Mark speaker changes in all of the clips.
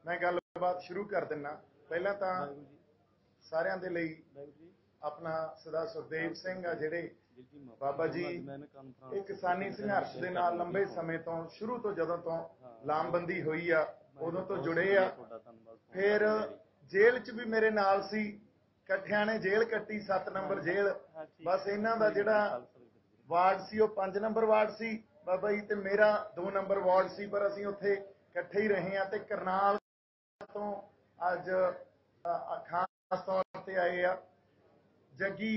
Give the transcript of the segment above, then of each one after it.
Speaker 1: मैं गलबात शुरू कर दिना। पहला तो सारिਆਂ ਦੇ ਲਈ अपना सरदार सुखदेव सिंह आ ਜਿਹੜੇ बाबा जी एक किसानी संघर्ष के नाल लंबे समय तो शुरू तो जदों तो लामबंदी हुई आ उदों तो जुड़े आ। फिर जेल च भी मेरे नाल सी, कट्ठियां ने जेल कट्टी 7 नंबर जेल। बस इन्हां दा जिहड़ा वार्ड सी वो 5 नंबर वार्ड सी बाबा जी, ते मेरा 2 नंबर वार्ड सी, पर असीं उत्थे इकट्ठे ही रहे हैं। ते करनाल तो अज खास तौर पर आए आ जग्गी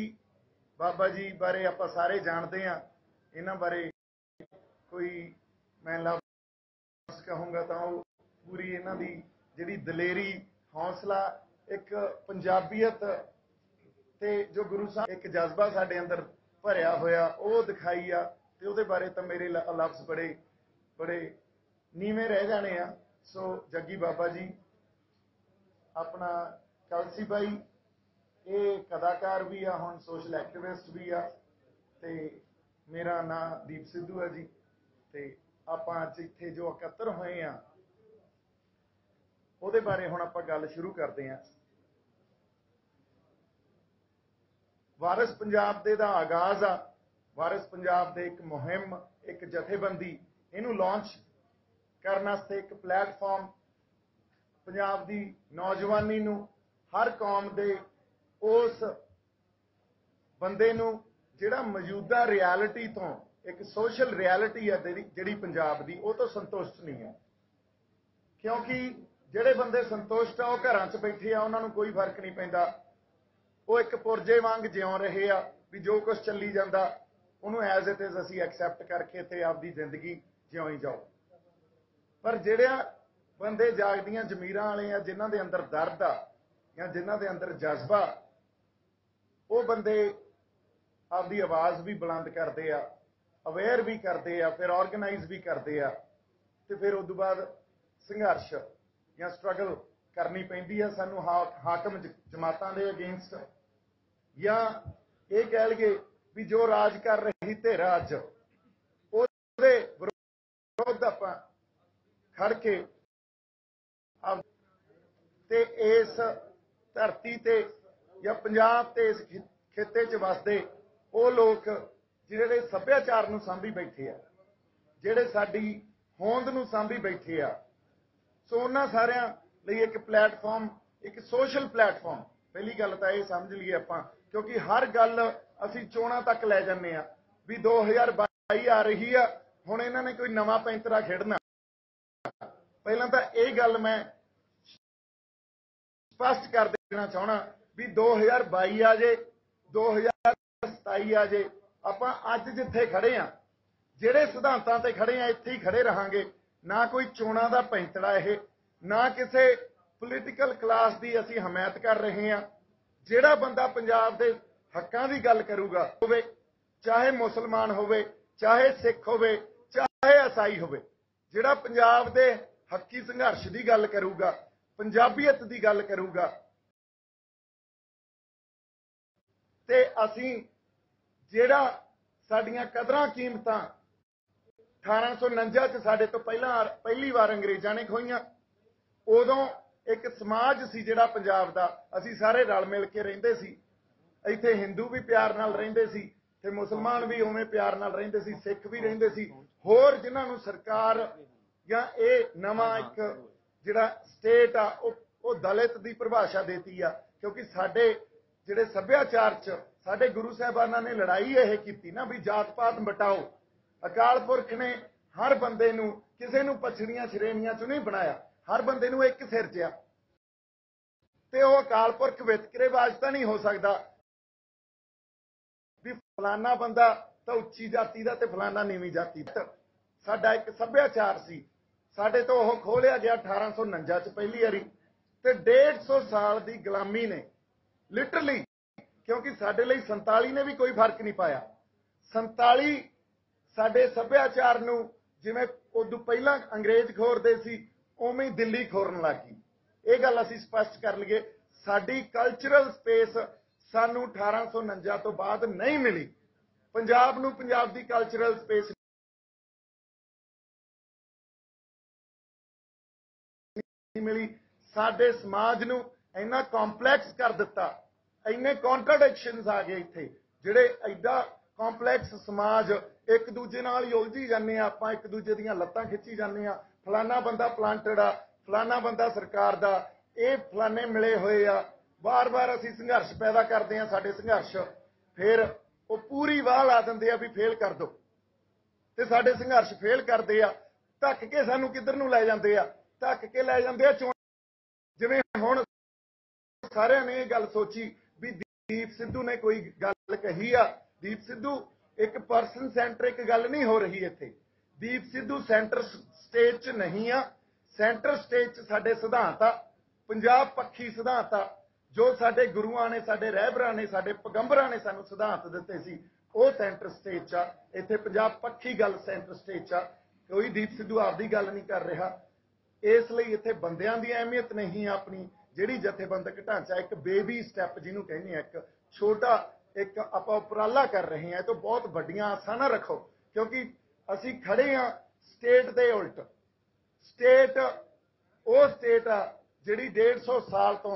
Speaker 1: बाबा जी बारे आप सारे जानते हैं। इन्हां बारे कोई मैं लफ्ज़ कहूँगा तो पूरी इन्हां दी जिहड़ी दलेरी हौसला एक पंजाबीयत ते जो गुरु साहब एक जज्बा साडे अंदर भरिया होया वो दिखाई आ। ते उहदे बारे तो मेरे लफ्ज़ बड़े बड़े नीवें रह जाने आ। सो जग्गी बाबा जी अपना कलसी भाई ये कलाकार भी आ, हुण सोशल एक्टिविस्ट भी आ। ते मेरा नाम दीप सिद्धू है जी। ते आपां अज इत्थे जो इकत्तर होए आ ਉਹਦੇ बारे हुण आपां गल शुरू करते हैं। वारिस पंजाब दे दा आगाज़ आ। वारिस पंजाब दे एक मुहिम एक जथेबंदी इनू लॉन्च करने वास्ते एक प्लेटफॉर्म पंजाब दी नौजवानी नू हर कौम दे उस बंदे नू जिहड़ा मौजूदा रियलिटी तो एक सोशल रियलिटी है जिहड़ी पंजाब दी वो तो संतुष्ट नहीं है, क्योंकि ਜਿਹੜੇ ਬੰਦੇ ਸੰਤੁਸ਼ਟ ਆ ਉਹ ਘਰਾਂ 'ਚ ਬੈਠੇ ਆ, ਉਹਨਾਂ ਨੂੰ ਕੋਈ ਫਰਕ ਨਹੀਂ ਪੈਂਦਾ। ਉਹ ਇੱਕ ਪੁਰਜੇ ਵਾਂਗ ਜਿਉਂ ਰਹੇ ਆ ਵੀ ਜੋ ਕੁਝ ਚੱਲੀ ਜਾਂਦਾ ਉਹਨੂੰ ਐਜ਼ ਇਟ ਇਜ਼ ਅਸੀਂ ਐਕਸੈਪਟ ਕਰਕੇ ਤੇ ਆਪਦੀ ਜ਼ਿੰਦਗੀ ਜਿਉਂ ਹੀ ਜਾਓ। ਪਰ ਜਿਹੜਾ ਬੰਦੇ ਜਾਗਦੀਆਂ ਜ਼ਮੀਰਾਂ ਵਾਲੇ ਆ, ਜਿਨ੍ਹਾਂ ਦੇ ਅੰਦਰ ਦਰਦ ਆ ਜਾਂ ਜਿਨ੍ਹਾਂ ਦੇ ਅੰਦਰ ਜਜ਼ਬਾ, ਉਹ ਬੰਦੇ ਆਪਦੀ ਆਵਾਜ਼ ਵੀ ਬੁਲੰਦ ਕਰਦੇ ਆ, ਅਵੇਅਰ ਵੀ ਕਰਦੇ ਆ, ਫਿਰ ਆਰਗੇਨਾਈਜ਼ ਵੀ ਕਰਦੇ ਆ, ਤੇ ਫਿਰ ਉਸ ਤੋਂ ਬਾਅਦ ਸੰਘਰਸ਼ ਜਾਂ ਸਟਰਗਲ करनी पैंदी है सानू हाकम जमातां दे अगेंस्ट, या ये कह लगे भी जो राज कर रही तेरा अज उहदे विरोध आपां खड़ के ते इस धरती ते या पंजाब ते इस खिते च वसदे वो लोग जिहड़े सभ्याचार नूं सांभी बैठे आ, जिहड़े साडी होंद नूं सांभी बैठे आ। सो उन्हां सारियां ਲਈ एक प्लेटफॉर्म एक सोशल प्लेटफॉर्म पहली गल तो यह समझ लीए आपां, क्योंकि हर गल असीं चोणां तक लै जाने आ भी 2022 आ रही है, हुण इन्हां ने कोई नवां पैंतरा खेडना। पहलां तां यह गल मैं स्पष्ट कर देना चाहना भी 2022 आ जे 2027 आ जे, आपां अज जिथे खड़े आ जिहड़े सिद्धांतां ते खड़े आ इत्थे ही खड़े रहांगे। ना कोई चोणां दा पैंतरा इह, ना किसी पोलीटिकल क्लास की असी हमायत कर रहे हैं। जिहड़ा बंदा पंजाब के हकों की गल करूगा, होवे चाहे मुसलमान होवे, चाहे सिख होवे, चाहे ईसाई होवे, जिहड़ा पंजाब के हकी संघर्ष की गल करूगा, पंजाबीयत की गल करूगा, ते असी जिहड़ा साडियां कदरां कीमतां 1849 च साडे तो पहली बार अंग्रेज़ां ने खोईयां, उदों एक समाज सी जिहड़ा पंजाब दा, असी सारे रल मिल के रहिंदे सी। इत्थे हिंदू भी प्यार नाल रहिंदे सी ते मुसलमान भी उवें प्यार नाल रहिंदे सी, सिख भी रहिंदे सी। होर जिन्हां नूं सरकार या ये नवां एक जिहड़ा स्टेट आ वो दलित दी परिभाषा देती आ, क्योंकि साडे जिहड़े सभ्याचार च साडे गुरु साहिबानां ने लड़ाई यह कीती ना भी जात पात मिटाओ। अकाल पुरख ने हर बंदे नूं किसे नूं पछड़ियां श्रेणियां चों नहीं बनाया, हर बंदे नूं एक सिर च आ, ते वो अकाल पुरख वितकरेबाज तां नहीं हो सकदा भी फलाना बंदा तो उच्ची जाति दा ते फलाना नीवीं जाति दा। साडा एक सभ्याचार सी, साडे तो वो खोलिया गया 1849 च पहली वारी, ते 150 साल की गुलामी ने लिटरली, क्योंकि साडे लई 47 ने भी कोई फर्क नहीं पाया। 47 साडे सभ्याचार नूं जिवें उदों पहलां अंग्रेज खोरदे सी उवें ही दिल्ली खोरन लग गई। ये गल असीं स्पष्ट कर लईए, साडी कल्चरल स्पेस सानू 1849 तो बाद नहीं मिली। पंजाब नूं पंजाब दी कल्चरल स्पेस मिली, साडे समाज नूं इन्ना कॉम्पलैक्स कर दिता, इन्ने कॉन्ट्राडिक्शनस आ गए इत्थे, जिहड़े एडा कॉम्पलैक्स समाज एक दूजे नाल ही उलझी जाने, आपां एक दूजे दीयां लत्तां खिच्ची जाने, फलाना बंदा प्लांटड आ, फलाना बंदा सरकार दा, ये फलाने मिले हुए आ, बार बार असीं संघर्ष पैदा करते हैं, साडे संघर्ष फिर वो पूरी वाह ला दिंदे आ भी फेल कर दो, ते साडे संघर्ष फेल करदे आ, धक्क के सानूं किधर नूं लै जांदे आ, धक्क के लै जांदे आ चोण। जिवें हुण सारिआं ने गल सोची भी दीप सिद्धू ने कोई गल कही आ, दीप सिद्धू एक परसन सेंट्रिक गल नहीं हो रही इत्थे, दीप सिद्धू सेंटर स्टेज च नहीं आ, सेंटर स्टेज च साडे सिद्धांत आ, पंजाब पक्षी सिद्धांत आ, जो साडे गुरुआं ने, साडे रहबरां ने, साडे पैगंबरां ने सानूं सिद्धांत दित्ते सी, ਉਹ सेंटर स्टेज च आ, इत्थे पंजाब पक्षी गल सेंटर स्टेज च आ, कोई दीप सिद्धू आपदी गल नहीं कर रहा। इसलिए इत्थे बंदियां दी अहमियत नहीं है, अपनी जिहड़ी जथेबंदक ढांचा एक बेबी स्टैप जिन्हों कहने, एक छोटा एक आपां उपराला कर रहे हैं, तो बहुत वड्डियां आसां ना रखो, क्योंकि असीं खड़े हाँ स्टेट दे उल्ट। स्टेट वो स्टेट आ जिहड़ी 150 साल तो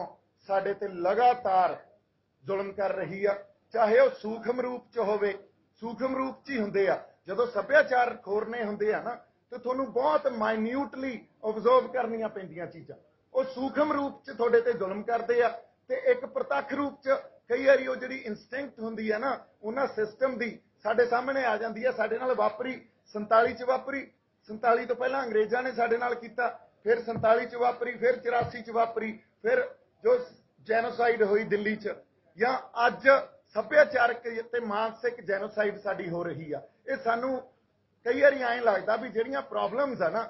Speaker 1: साडे ते लगातार जुल्म कर रही है, चाहे वह सूखम रूप च होवे, सूखम रूप च ही हुंदे आ, जदों सभ्याचार खोरने हुंदे आ ना, तो तुहानूं बहुत माइन्यूटली ऑब्जर्व करनियां पैंदियां चीज़ां, वो सूखम रूप च तुहाडे ते जुल्म करदे आ, ते एक प्रतੱਖ रूप च कई वारी वो जिहड़ी इंस्टिंक्ट हुंदी है ना उन्हां सिस्टम दी साडे सामने आ जांदी है। साडे नाल वापरी 47 च वापरी, 47 तो पहलां अंग्रेज़ां ने साडे नाल कीता, फिर 47 च वापरी, फिर 84 च वापरी, फिर जो जैनोसाइड हुई दिल्ली च, या अज सभ्याचारक ते मानसिक जैनोसाइड साडी हो रही आ। ये सानूं कई वारी ऐं लगदा भी जिहड़ियां प्रॉब्लम्स आ ना,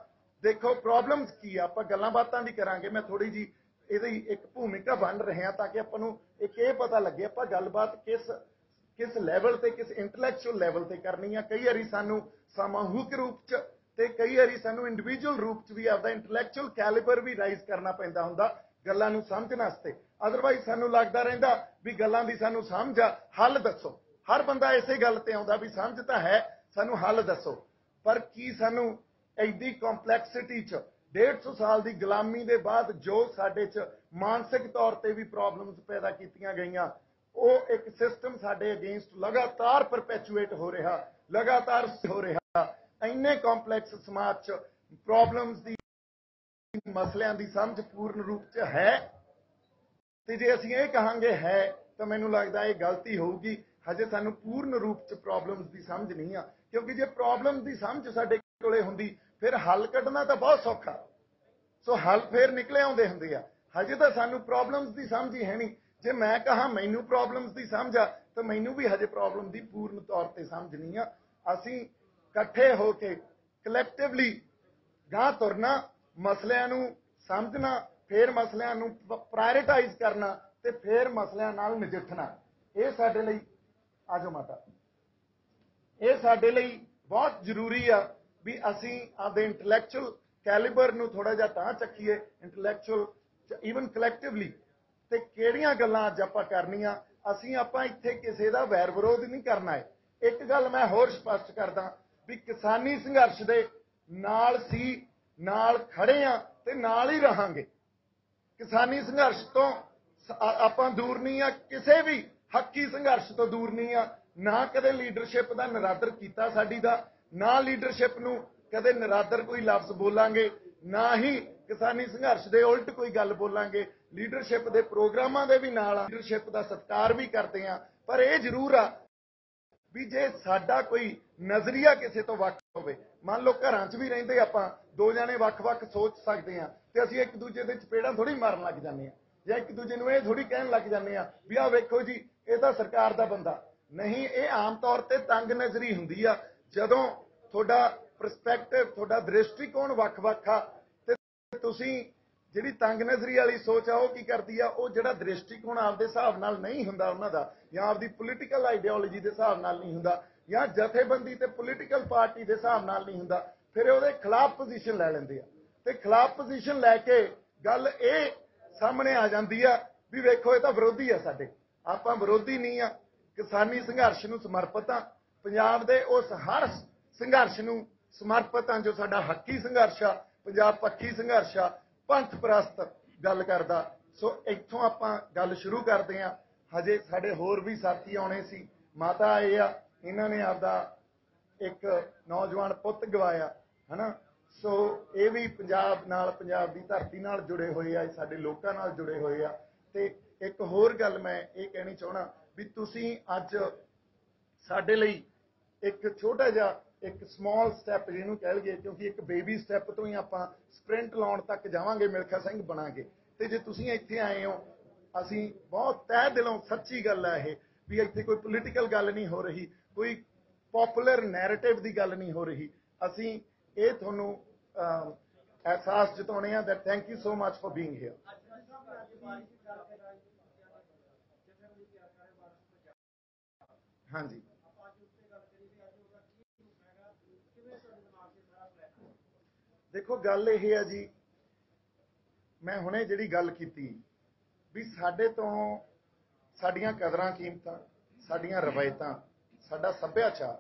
Speaker 1: देखो प्रॉब्लम्स की आ, आपां गल्लां बातां दी करांगे, मैं थोड़ी जी ਇਹਦੀ एक भूमिका बन रहे हैं ताकि ਆਪਾਂ ਨੂੰ एक ਇਹ पता लगे ਆਪਾਂ गलबात किस लैवल ते किस इंटलैक्चुअल लैवल ते करनी है। कई वारी सानू सामूहिक रूप च ते कई वारी सानू इंडिविजुअल रूप च भी आपदा इंटलैक्चुअल कैलिबर भी राइज करना पैंदा हुंदा गल्लां नू समझण वास्ते। अदरवाइज सानू लगदा रहिंदा भी गल्लां दी सानू समझ आ, हल दसो। हर बंदा इसे गल ते आउंदा भी समझ तां है, सानू हल दसो, पर की सानू एडी कॉम्पलैक्सिटी च 150 साल की गुलामी के बाद जो साडे च मानसिक तौर पर भी प्रॉब्लम्स पैदा कीतियां गईयां, वो एक सिस्टम साडे अगेंस्ट लगातार परपैचुएट हो रहा, लगातार हो रहा। इन्ने कॉम्पलैक्स समाज च प्रॉब्लम्स की मसलियां की समझ पूर्ण रूप च है, तो जे असीं ये कहांगे है तो मैनूं लगदा ये गलती होगी। हजे सानूं पूर्ण रूप च प्रॉब्लम्स की समझ नहीं आ, क्योंकि जे प्रॉब्लम्स की समझ साडे कोले हुंदी फिर हल कढ़ना तो बहुत सौखा, सो हल फिर निकले आउंदे हुंदे आ। हजे तो सानू प्रॉब्लम्स की समझ ही है नहीं। जे मैं कहा मैनू प्रॉब्लम्स की समझ आ तो मैनू भी हजे प्रॉब्लम की पूर्ण तौर पर समझ नहीं आ। असीं इकट्ठे होके कलैक्टिवली गां तुरना, मसलियां नू समझना, फिर मसलियां नू प्रायोरिटाइज करना ते फिर मसलियां नाल नजिठना, ये साडे लई आजो माता ये साडे लई बहुत जरूरी आ भी असीं आपदे इंटलैक्चुअल कैलिबर नू थोड़ा जिहा तां चक्कीए, इंटलैक्चुअल ईवन कलैक्टिवली, ते किहड़ियां गल्लां अज आपां करनियां। असीं आपां इत्थे किसे दा वैर विरोध नहीं करना है। एक गल मैं होर स्पष्ट करदा भी किसानी संघर्ष दे नाल सी, नाल खड़े आ ते नाल ही रहांगे। किसानी संघर्ष तो आपां दूर नहीं आ, किसे भी हक्की संघर्ष तो दूर नहीं आ। ना कदे लीडरशिप का निरादर किया साडी दा, ना लीडरशिप नू कदे निरादर कोई लफ्ज बोलांगे, ना ही किसानी संघर्ष के उल्ट कोई गल बोलांगे। लीडरशिप के प्रोग्रामां दे भी नाल लीडरशिप का सत्कार भी करते हैं, पर यह जरूर आ भी जे साडा कोई नज़रिया किसी तो वख होवे, मान लो घरां च भी रहिंदे आपां दो जने वख-वख सोच सकते हैं ते असीं एक दूजे दे चपेड़ां थोड़ी मारन लग जांदे हां, जां एक दूजे नूं इह थोड़ी कहण लग जांदे हां भी आ वेखो जी इह तां सरकार दा बंदा नहीं। इह आम तौर ते तंग नज़री हुंदी आ जदों तुहाडा परस्पैक्टिव, तुहाडा दृष्टिकोण वख-वख आ ते तुसीं जिहड़ी तंग नज़री वाली सोच आ की करदी आ, वो जिहड़ा दृष्टिकोण आपदे हिसाब नाल नहीं हुंदा उन्हां दा, जां आपदी पोलीटिकल आइडियोलॉजी दे हिसाब नाल नहीं हुंदा, जां जथेबंदी ते पोलीटिकल पार्टी दे हिसाब नाल नहीं हुंदा, फिर ਉਹਦੇ खिलाफ पोजीशन लै लैंदे आ ते खिलाफ पोजीशन लैके गल ਇਹ सामने आ जांदी आ भी वेखो ਇਹ ਤਾਂ ਵਿਰੋਧੀ ਆ ਸਾਡੇ। ਆਪਾਂ ਵਿਰੋਧੀ नहीं आ, किसानी संघर्ष ਨੂੰ समर्पित आ, पंजाब ਦੇ उस हर संघर्ष ਨੂੰ समर्पित आ जो साडा हक्की संघर्ष आ, पंजाब पक्षी संघर्ष आ, पंथ परस्त गल करदा। सो इत्थों आपां गल शुरू करते हैं। हजे साडे होर भी साथी आने सी, माता आए आ, इन्हां ने आपदा एक नौजवान पुੱਤ गवाया है ना। सो ये भी पंजाब नाल, पंजाब की धरती नाल जुड़े हुए आ, साडे लोकां नाल जुड़े हुए आ। ते एक होर गल मैं ये कहनी चाहना भी तुसीं अज साडे लई एक छोटा जिहा एक स्मॉल स्टैप जिहनूं कह लईए, क्योंकि एक बेबी स्टैप तो ही आपां स्प्रिंट लाउण तक जावांगे मिल्खा सिंह बनांगे। ते जे तुसीं इत्थे आए हो, असीं बहुत तह दिलों सच्ची गल है ये भी इत्थे कोई पोलीटिकल गल नहीं हो रही, कोई पॉपुलर नैरेटिव की गल नहीं हो रही। असीं ये तुहानूं एहसास जताउने आ that thank you so much for being here. हाँ जी, देखो गल यह है जी, मैं हुणे जिहड़ी गल कीती भी साडे तो साडीआं कदरां कीमतां, साडीआं रवायतां, साडा सभ्याचार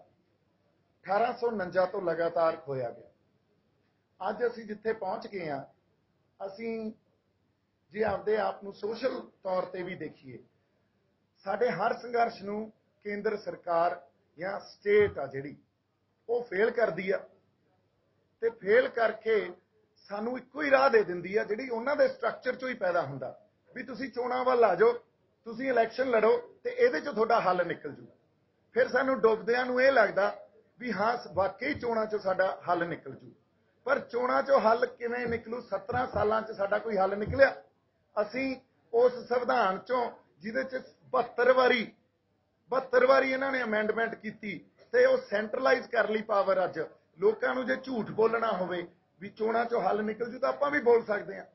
Speaker 1: 1849 तो लगातार खोया गया। अज असीं जिथे पहुंच गए हाँ, असीं जे आपदे आप नूं सोशल तौर ते भी देखीए, साडे हर संघर्ष नूं केंद्र सरकार या स्टेट आ जिहड़ी वो फेल करदी आ, ते फेल करके सानू इक्को ही राह दे दिंदी आ जिहड़ी उन्हां दे स्ट्रक्चर चों ही पैदा हुंदा भी तुसीं चोणां वल आ जाओ, तुसीं इलैक्शन लड़ो ते इहदे चों तुहाडा हल निकल जू। फिर सानू डुबदिआं नूं इह लगदा भी हाँ वाकई चोणां चों साडा हल निकल जू, पर चोणां चों हल किवें निकलू? 17 सालां च साडा कोई हल निकलिआ? असीं उस संविधान चों जिहदे च 72 वारी इन्हां ने अमेंडमेंट कीती ते वो सेंट्रलाइज कर ली पावर। अज लोकां नूं जे झूठ बोलना होवे भी चोणां चों हल निकल जू, तां आपां भी बोल सकदे हां।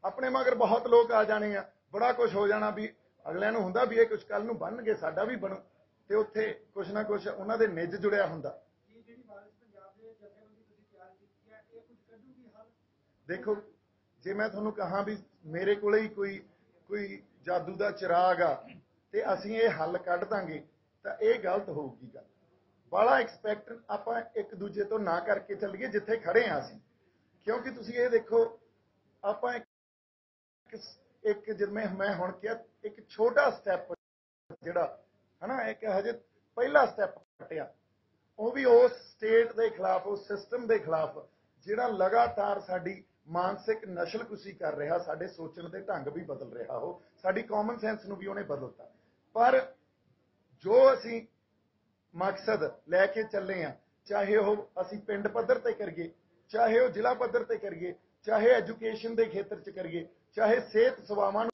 Speaker 1: अपने मगर बहुत लोग आ जाने आ, बड़ा कुछ हो जाना भी अगलिਆਂ ਨੂੰ ਹੁੰਦਾ भी ये कुछ कल ਨੂੰ बनणगे साडा भी बनू, ते उत्थे कुछ ना कुछ उन्हां दे निज जुड़िया हुंदा। देखो जे मैं तुहानूं कहां भी मेरे कोले ही कोई कोई जादू दा चिराग आ ते असीं ये हल कढ दांगे तां ये गलत होऊगी गल। बड़ा एक्सपैक्ट आपां एक दूजे तो ना करके चलीए जिथे खड़े हाँ असीं, क्योंकि तुसीं ये देखो आपां एक जिवें मैं हुण किहा एक छोटा स्टैप जिहड़ा है ना, एक हजे पहला स्टैप कट्टिआ, वो भी उस स्टेट के खिलाफ, उस सिस्टम के खिलाफ जिहड़ा लगातार साडी मानसिक नशलकुशी कर रहा, साडे सोचण दे ढंग भी बदल रहा, हो साडी कॉमन सेंस नूं भी उहने बदलता। पर जो असीं मकसद लैके चले हैं, चाहे वो असीं पिंड पद्धर ते करिए, चाहे वो जिला पद्धर ते करिए, चाहे एजुकेशन के खेत्र च करिए, चाहे सेहत सेवावां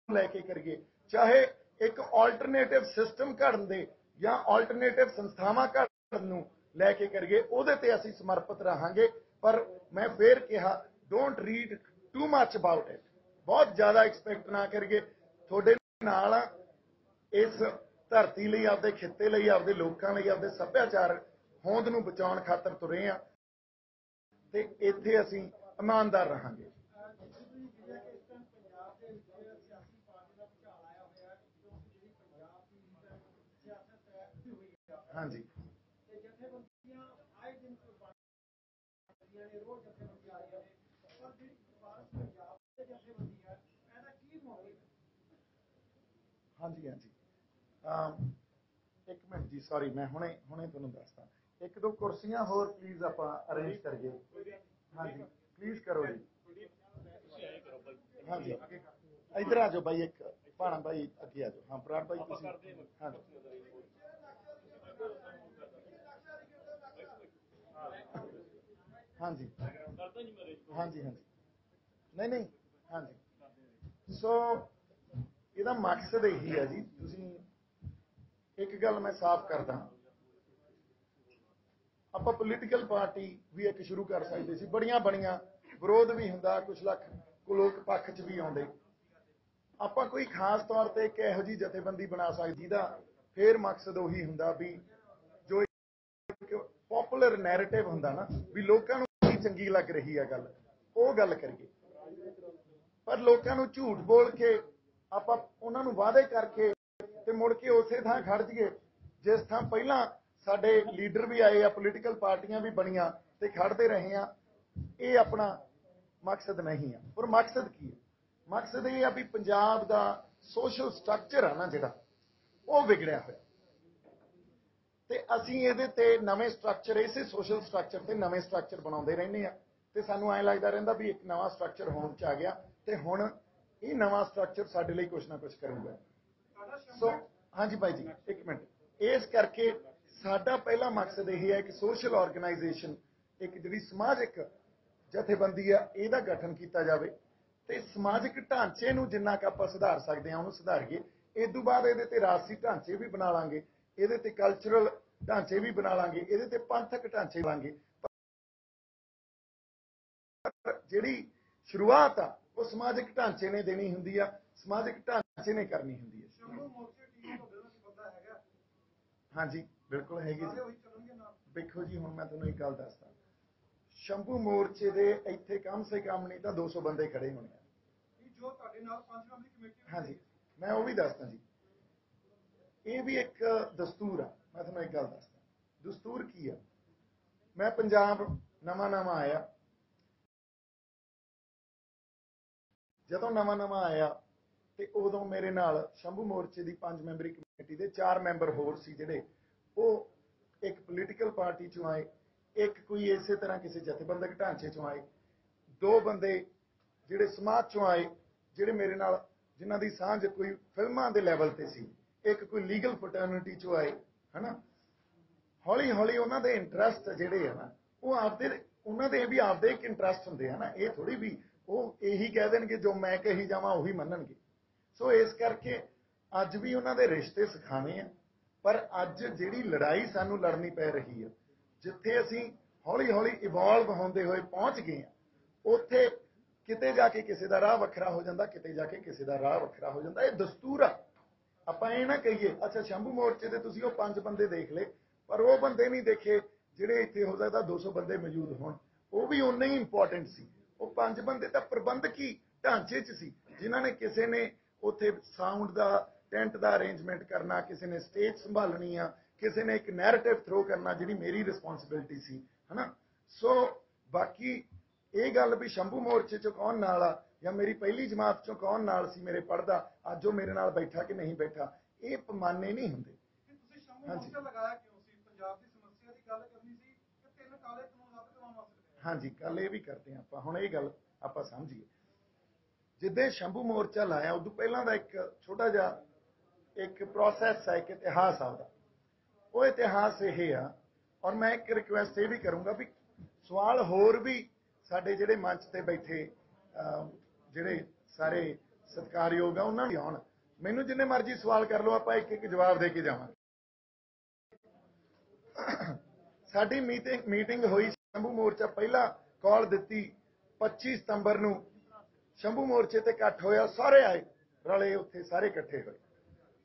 Speaker 1: लैके करिए, चाहे एक ऑल्टरनेटिव सिस्टम घड़न दे या ऑल्टरनेटिव संस्थावां घड़न नूं लैके करिए, उहदे ते असीं समर्पित रहांगे। पर मैं फिर कहा don't read too much about it, बहुत ज़्यादा एक्सपैक्ट ना करिए। तुहाडे नाल इस धरती लई, आपदे खित्ते लई, आपदे लोकां लई, आपदे सभ्याचार होंद नूं बचाउण खातर तुरे आ ते इत्थे असीं ईमानदार रहांगे। हाँ जी, हाँ जी, हाँ जी। एक मिनट जी, सॉरी मैं हुणे हुणे तुहानूं दसदा। एक दो कुर्सियां होर प्लीज़ आपां अरेंज करिए। हाँ जी प्लीज़ करो जी। हाँ जी इधर आ जाओ भाई, एक भाणा भाई अगे आ जाओ। हाँ बराड़ भाई तुसीं, हाँ जी हाँ जी हाँ जी हाँ जी नहीं नहीं हाँ जी। सो ਇਹਦਾ मकसद यही है जी, तुसीं एक गल मैं साफ करदा, ਆਪਾਂ पोलीटिकल पार्टी भी एक शुरू कर सकते सी, बड़ियां बड़ियां विरोध भी हुंदा, कुछ लख लोग पक्ष च भी आउंदे। ਆਪਾਂ कोई खास तौर पर एक इहो जी जथेबंदी बना सकते जिहदा फिर मकसद उही हुंदा भी जो एक पॉपुलर नैरेटिव हुंदा ना भी लोकां नूं की चंगी लग रही है गल, ਉਹ गल करिए। पर लोकां नूं झूठ बोल के ਆਪਾਂ ਉਹਨਾਂ ਨੂੰ वादे करके ते मुड़ के उसे थां खड़ जाइए जिस थां पहलां साडे लीडर भी आए आ, पोलीटिकल पार्टियां भी बनियां ते खड़दे रहे आ। ये अपना मकसद नहीं है। और मकसद की है? मकसद ये है भी पंजाब का सोशल स्ट्रक्चर है ना जिहड़ा वो बिगड़िया होया ते असीं इहदे ते नवें स्ट्रक्चर इसे सोशल स्ट्रक्चर ते नवें स्ट्रक्चर बनाउंदे रहने आ ते सानूं ऐ लगदा रहिंदा भी एक नवां स्ट्रक्चर होंद च आ गया ते हुण ये नवां स्ट्रक्चर साडे लई कुछ ना कुछ करूगा। सो हाँ जी भाई जी एक मिनट, इस करके साडा पहला मकसद यही है कि सोशल ऑर्गेनाइजेशन एक जिहड़ी समाजिक जथेबंदी है ਇਹਦਾ गठन किया जाए तो समाजिक ढांचे नूं जिन्ना क आपां सुधार सकते हैं उन्होंने सुधारीए। इस तो बाद ये राजसी ढांचे भी बना लांगे, ये कल्चरल ढांचे भी बना लांगे, ये पंथक ढांचे लांगे, पर जिहड़ी शुरुआत आ वो समाजिक ढांचे ने देनी हुंदी आ, समाजिक ढांचे ने करनी हुंदी है। हाँ जी बिल्कुल हैगी जी। देखो जी हुण मैं तुहानूं एक गल दसदा, शंभू मोर्चे दे इत्थे कम से कम नहीं तो 200 बंदे खड़े होने। हाँ जी मैं वो भी दसदा जी, ये भी एक दस्तूर है। मैं तुहानूं एक गल दसदा, दस्तूर की है। मैं पंजाब नवां नवां आया, जदों नवां नवां आया तो उदों मेरे नाल शंभू मोर्चे की 5 मैंबरी कमेटी के 4 मैंबर होर सी जिहड़े वो एक पोलीटिकल पार्टी चों आए, एक कोई इसे तरह किसी जथेबंदक ढांचे चों आए, 2 बंदे जिहड़े समाज चों आए जिहड़े मेरे नाल जिन्हां दी सांझ कोई फिल्मां दे लैवल ते सी, एक कोई लीगल फटर्निटी चों आए है ना। हौली हौली उन्हां दे इंटरस्ट जिहड़े है ना वो आपदे उन्हां दे भी आपदे एक इंटरस्ट हुंदे है ना, ये थोड़ी भी वो यही कह देणगे जो मैं कही जावां उही मन्नणगे। सो इस करके अज भी उन्हां दे रिश्ते सिखाने हैं, पर अज जिहड़ी लड़ाई सानूं लड़नी पै रही है जिथे असीं हौली हौली इवॉल्व होंदे होए पहुंच गए हैं, उत्थे किते जाके किसी का राह वखरा हो जाता, किते जाके किसी का राह वखरा हो जाता। ये दस्तूर आ। आपां ये ना कहिए अच्छा शंभू मोर्चे ते तुसीं ओह 5 बंदे देख ले पर वो बंदे नहीं देखे जिहड़े इत्थे हो सकदा 200 बंदे मौजूद होण, वो भी उन्ने ही इंपॉर्टेंट सी। वो 5 बंदे तां प्रबंधकी ढांचे च सी जिन्हां ने किसी ने उत्थे साउंड का टेंट का अरेंजमेंट करना, किसी ने स्टेज संभालनी आ, किसी ने एक नैरेटिव थ्रो करना जिहड़ी मेरी रिस्पॉन्सिबिलिटी सी है ना। सो बाकी ये गल भी शंभू मोर्चे चो कौन नाल आ या मेरी पहली जमात चो कौन नाल सी मेरे पढ़दा अज वो मेरे नाल बैठा कि नहीं बैठा, ये पैमाने नहीं हुंदे। हाँ जी हाँ जी गल ये भी करते हैं आप हुण ये गल आप समझिए। जिद्दे शंभू मोर्चा लाया उदों पहलां दा एक छोटा जिहा एक प्रोसैस है, एक इतिहास आता। वो इतिहास ये आ और मैं एक रिक्वेस्ट ये भी करूँगा भी सवाल होर भी साडे जिहड़े मंच ते बैठे जिहड़े सारे सत्कारयोग आ उन्हां भी आउण, मैनूं जिन्ने मर्जी सवाल कर लो आपां एक एक जवाब दे के जावांगे। साडी मीटिंग हुई शंभू मोर्चा पहला कॉल दित्ती 25 सितंबर नूं शंभू मोर्चे ते इकट्ठ होया, सारे आए रले उत्थे सारे इकट्ठे होए।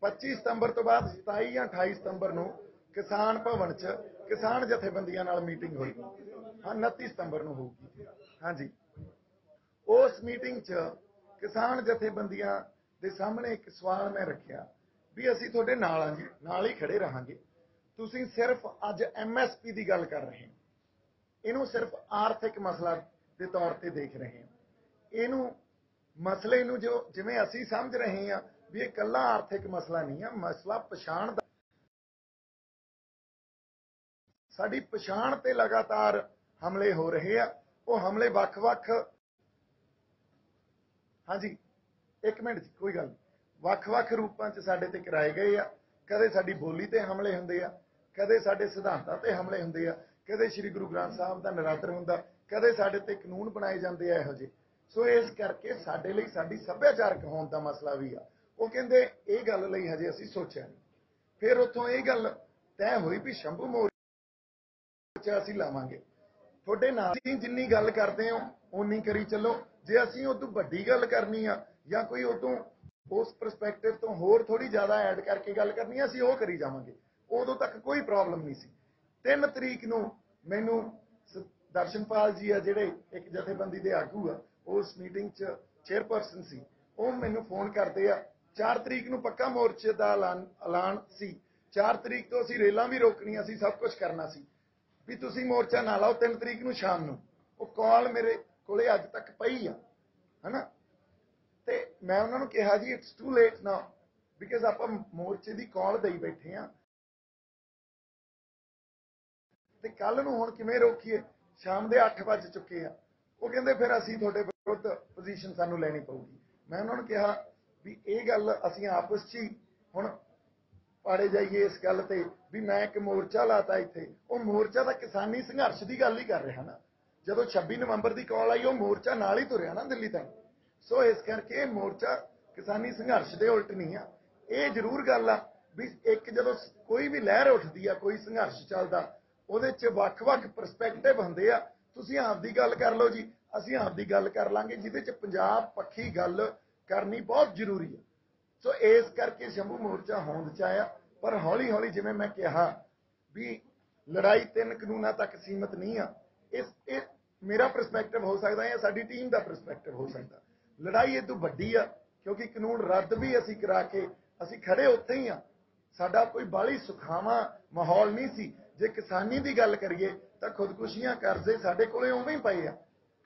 Speaker 1: 25 सितंबर तो बाद 27 या 28 सितंबर नूं किसान भवन च किसान जथेबंदियां नाल मीटिंग हुई। हाँ 29 सितंबर नूं होगी। हाँ जी उस मीटिंग च किसान जथेबंदियां दे सामने एक सवाल मैं रखिया भी असीं तुहाडे नाल आ जी, नाल ही खड़े रहांगे। तुसीं सिर्फ अज MSP की गल कर रहे हैं, इनू सिर्फ आर्थिक मसला के तौर पर देख रहे हैं, इनू मसले नू जो जिवें असीं समझ रहे हैं भी ये कल्ला आर्थिक मसला नहीं है, मसला पछाण दा। साडी पछाण ते लगातार हमले हो रहे हैं, वो हमले वख-वख हाँ जी एक मिनट जी कोई गल नहीं, वख-वख रूपां च साडे ते कराए गए आ। कदे साडी बोली ते हमले हुंदे आ, कदे साडे सिद्धांतां ते हमले हुंदे आ, कदे श्री गुरु ग्रंथ साहब दा निरादर हुंदा, कदे साडे ते कानून बनाए जांदे आ इहो ਜਿਹੇ। सो इस करके साडे लई साडी सभ्याचारक होंद दा मसला भी आ। वो कहंदे ਇਹ ਗੱਲ ਲਈ ਹਜੇ ਅਸੀਂ ਸੋਚਿਆ ਨਹੀਂ। फिर उत्थों ਇਹ ਗੱਲ तय हुई भी शंभू मोर्चा ਅਸੀਂ ਲਾਵਾਂਗੇ ਤੁਹਾਡੇ ਨਾਲ ਜਿੰਨੀ ਗੱਲ ਕਰਦੇ ਹੋ ਉਨੀ ਕਰੀ ਚੱਲੋ। ਜੇ ਅਸੀਂ ਉਹ ਤੋਂ ਵੱਡੀ ਗੱਲ ਕਰਨੀ ਆ ਜਾਂ ਕੋਈ ਉਦੋਂ उस परस्पैक्टिव तो होर थोड़ी ज़्यादा ऐड करके गल करनी असीं वो करी जावांगे, उदों तक कोई प्रॉब्लम नहीं सी। 3 तरीक नूं मैनूं दर्शनपाल जी आ जिहड़े एक जथेबंदी दे आगू आ उस मीटिंग च चेयरपर्सन सी, वो मैनूं फोन करदे आ 4 तरीक नूं पक्का मोर्चे दा ऐलान सी, 4 तरीक तो असीं रेलां भी रोकणीआं सी, सब कुछ करना सी भी तुसीं मोर्चा ना लाओ 3 तरीक नूं शाम नूं। वो कॉल मेरे कोले अज तक पई आ, है ना। ते मैं उन्होंने कहा जी it's too late now because आप मोर्चे की कॉल दई बैठे हाँ, ते कल नूं हुण किवें रोकीए, शाम के 8 वज चुके हैं। वो कहते फिर असीं तुहाडे विरुद्ध पोजीशन सानूं लैनी पऊगी। मैं उन्होंने कहा भी ये गल असीं आपस च ही हुण पाड़े जाइए इस गल ते भी मैं एक मोर्चा लाता इत्थे, वो मोर्चा तो किसानी संघर्ष की गल ही कर रहा ना। जदों 26 नवंबर की कॉल आई वो मोर्चा नाल ही तुरिया ना दिल्ली तक। सो इस करके मोर्चा किसानी संघर्ष के उल्ट नहीं आ। ये जरूर गल आ भी एक जदों कोई भी लहर उठती है, कोई संघर्ष चलता, ਉਹਦੇ ਚ ਵੱਖ-ਵੱਖ परस्पैक्टिव ਹੁੰਦੇ ਆ। ਤੁਸੀਂ ਆਪਦੀ ਗੱਲ ਕਰ ਲਓ जी, ਅਸੀਂ ਆਪਦੀ ਗੱਲ ਕਰ ਲਾਂਗੇ, ਜਿਹਦੇ ਚ ਪੰਜਾਬ ਪੱਖੀ ਗੱਲ करनी बहुत जरूरी है। सो इस करके शंभू मोर्चा होंद च आया, पर हौली हौली जिवें मैं कहा भी लड़ाई 3 कानूनों तक सीमित नहीं आ। इस मेरा परस्पैक्टिव हो सकता है या साडी टीम का परस्पैक्टिव हो सकता। लड़ाई इदों वड्डी आ क्योंकि कानून रद्द भी असीं करा के असीं खड़े उत्थे ही आ। साडा कोई बाहली सुखावा माहौल नहीं सी। जे किसानी की गल करिए तो खुदकुशियां कर्जे साडे कोले उवें ही पए आ।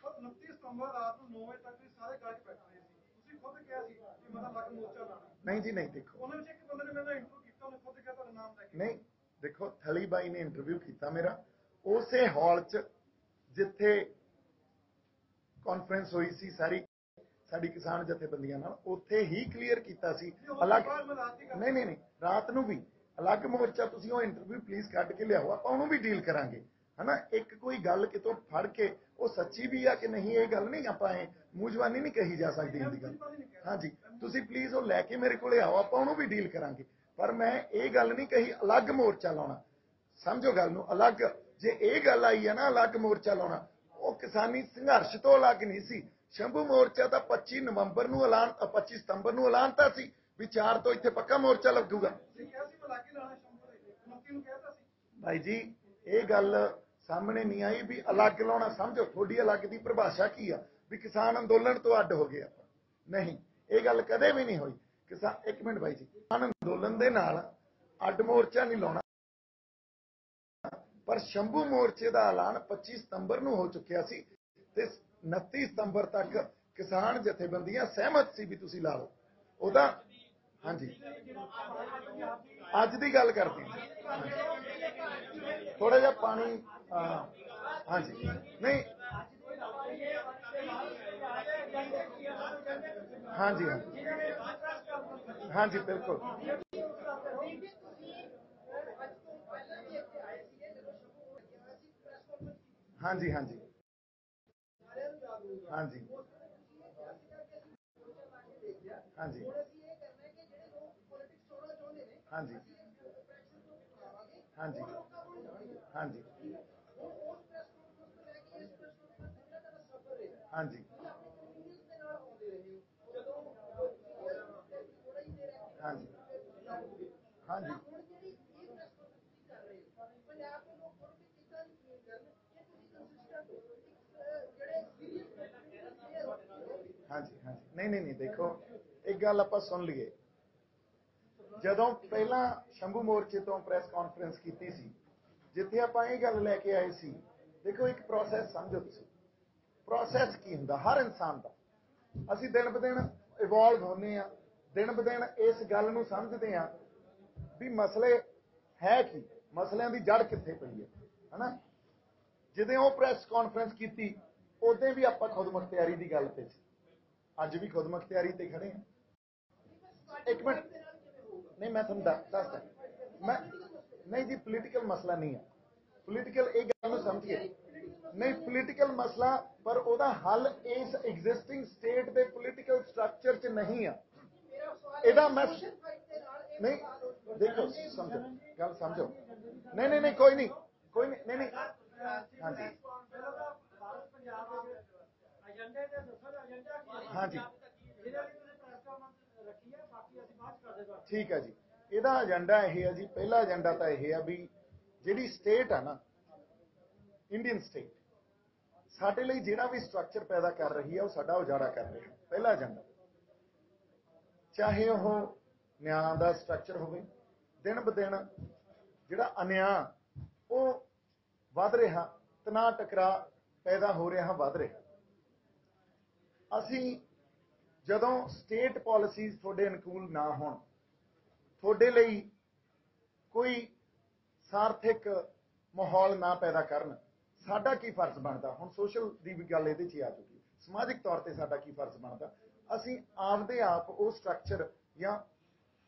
Speaker 2: 29 ਸਤੰਬਰ रात को 9 बजे तक भी सारे गल च बैठे ਸੀ। खुद कहा कि मतलब अलग मोर्चा लाना।
Speaker 1: नहीं जी नहीं, देखो
Speaker 2: उन्होंने एक बंदे ने मेरा इंटरव्यू किया, उन्होंने खुद कहा तेरा नाम लेके।
Speaker 1: नहीं देखो थली बाई ने इंटरव्यू किया मेरा उस हॉल च जिथे कॉन्फ्रेंस हुई सी सारी साडी किसान जथेबंदियां नाल, उत्थे ही क्लीयर किया सी। अलग नहीं नहीं नहीं रात नूं भी अलग मोर्चा तुसीं वो इंटरव्यू प्लीज कढ के लियाओ, आपां उहनूं भी डील करांगे, है ना। एक कोई गल कितों फड़ के वो सच्ची भी आ कि नहीं, ये गल नहीं आपां मूंहजबानी नहीं कही जा सकती इहदी गल। हाँ जी तुसीं प्लीज वो लैके मेरे कोले आओ, आपां उहनूं भी डील करांगे। पर मैं ये गल नहीं कही अलग मोर्चा लाउणा, समझो गल नूं। अलग जे ये गल आई है ना अलग मोर्चा लाउणा, वो किसानी संघर्ष तो अलग नहीं सी। शंभू मोर्चा तो 25 नवंबर नूं ऐलान 25 सितंबर नूं ऐलानता सी भी 4 तो इत्थे पक्का मोर्चा लगूगा। भाई जी ये गल सामने नहीं आई भी अलग लाउणा। समझो थोड़ी अलग की परिभाषा की आ भी किसान अंदोलन तो अड हो गया। नहीं ये गल कदे भी नहीं हुई। किसान एक मिनट भाई जी, किसान अंदोलन दे नाल अड मोर्चा नहीं लाउणा, पर शंभू मोर्चे का ऐलान 25 सितंबर नूं हो चुकिया सी ते 29 सितंबर तक किसान जथेबंदियां सहमत सी भी तुसीं ला लो ओदा। हाँ जी अज की गल करते थोड़ा जिहा पानी। हाँ जी नहीं हाँ जी हाँ जी बिल्कुल हाँ जी हाँ जी हाँ जी हाँ जी हाँ जी हाँ जी हाँ जी हाँ जी हाँ जी हाँ जी हाँ जी हाँ जी नहीं नहीं नहीं देखो एक गल आप सुन लीए। जदों पहला शंभू मोर्चे तो प्रैस कॉन्फ्रेंस की सी जिथे आप गल लैके आए सी, देखो एक प्रोसैस समझो तुसीं, प्रोसैस की हुंदा हर इंसान का। असीं दिन ब दिन इवॉल्व होने आ, दिन ब दिन इस गल नूं समझदे आ भी मसले है कि मसलियां दी जड़ कित्थे पई है ना। जिदे वो प्रैस कॉन्फ्रेंस की उदे भी आपां खुद मुख्तियारी की गल पे अज भी खुद मुख्तियारी ते खड़े हैं। एक मिनट नहीं मैं तुहानूं दसदा मैं नहीं जी पोलीटिकल मसला नहीं है। पोलीटिकल एक गल समझिए नहीं पोलीटिकल मसला पर ओदा हल इस एग्जिस्टिंग स्टेट के पोलीटिकल स्ट्रक्चर च नहीं है। एदा मैं नहीं देखो समझो गल समझो नहीं नहीं नहीं कोई नहीं कोई नहीं नहीं हाँ जी हाँ जी ठीक है जी। ਇਹਦਾ एजेंडा यह है जी, पहला एजेंडा तो यह है भी जी स्टेट है ना इंडियन स्टेट साडे लई जिहड़ा भी स्ट्रक्चर पैदा कर रही है वह साडा उजाड़ा कर रही है। पहला एजेंडा चाहे वह न्याय का स्ट्रक्चर हो, दिन ब दिन जिहड़ा अन्याय वो वध रहा, तना टकरा पैदा हो रहा वध रहा। ਅਸੀਂ ਜਦੋਂ स्टेट पॉलिसीज़ ਤੁਹਾਡੇ अनुकूल ना होण, ਤੁਹਾਡੇ ਲਈ कोई सार्थिक माहौल ना पैदा करन, साडा की फर्ज बनता। हुण सोशल की भी गल इहदे च ही आ चुकी, समाजिक तौर पर साडा की फर्ज बनता। ਅਸੀਂ आपदे आप वो स्ट्रक्चर या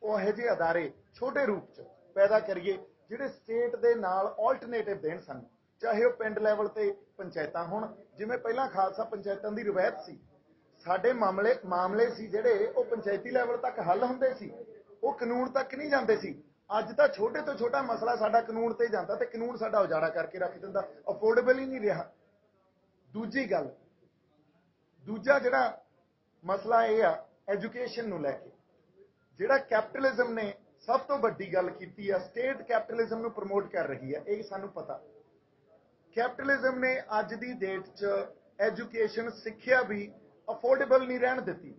Speaker 1: ਉਹ ਇਹੋ ਜਿਹੇ ਅਦਾਰੇ ਛੋਟੇ रूप च पैदा करिए ਜਿਹੜੇ स्टेट ਦੇ ਨਾਲ ਆਲਟਰਨੇਟਿਵ ਦੇਣ ਸਾਨੂੰ, ਚਾਹੇ ਉਹ ਪਿੰਡ ਲੈਵਲ ਤੇ ਪੰਚਾਇਤਾਂ ਹੋਣ, ਜਿਵੇਂ ਪਹਿਲਾਂ ਖਾਲਸਾ ਪੰਚਾਇਤਾਂ ਦੀ ਰਵਾਇਤ ਸੀ। ਸਾਡੇ ਮਾਮਲੇ ਸੀ ਜਿਹੜੇ ਉਹ ਪੰਚਾਇਤੀ ਲੈਵਲ ਤੱਕ ਹੱਲ ਹੁੰਦੇ ਸੀ, ਉਹ ਕਾਨੂੰਨ ਤੱਕ ਨਹੀਂ ਜਾਂਦੇ ਸੀ। ਅੱਜ ਤਾਂ ਛੋਟੇ ਤੋਂ ਛੋਟਾ ਮਸਲਾ ਸਾਡਾ ਕਾਨੂੰਨ ਤੇ ਜਾਂਦਾ ਤੇ ਕਾਨੂੰਨ ਸਾਡਾ ਉਜਾੜਾ ਕਰਕੇ ਰੱਖ ਦਿੰਦਾ, ਅਫੋਰਡੇਬਲ ਹੀ ਨਹੀਂ ਰਿਹਾ। ਦੂਜੀ ਗੱਲ, ਦੂਜਾ ਜਿਹੜਾ ਮਸਲਾ ਇਹ ਆ ਐਜੂਕੇਸ਼ਨ ਨੂੰ ਲੈ ਕੇ, ਜਿਹੜਾ ਕੈਪੀਟਲਿਜ਼ਮ ਨੇ ਸਭ ਤੋਂ ਵੱਡੀ ਗੱਲ ਕੀਤੀ ਆ, ਸਟੇਟ ਕੈਪੀਟਲਿਜ਼ਮ ਨੂੰ ਪ੍ਰਮੋਟ ਕਰ ਰਹੀ ਹੈ, ਇਹ ਸਾਨੂੰ ਪਤਾ। ਕੈਪੀਟਲਿਜ਼ਮ ਨੇ ਅੱਜ ਦੀ ਡੇਟ 'ਚ ਐਜੂਕੇਸ਼ਨ ਸਿੱਖਿਆ ਵੀ ਅਫੋਰਡੇਬਲ ਨਹੀਂ ਰਹਿਣ ਦਿੱਤੀ।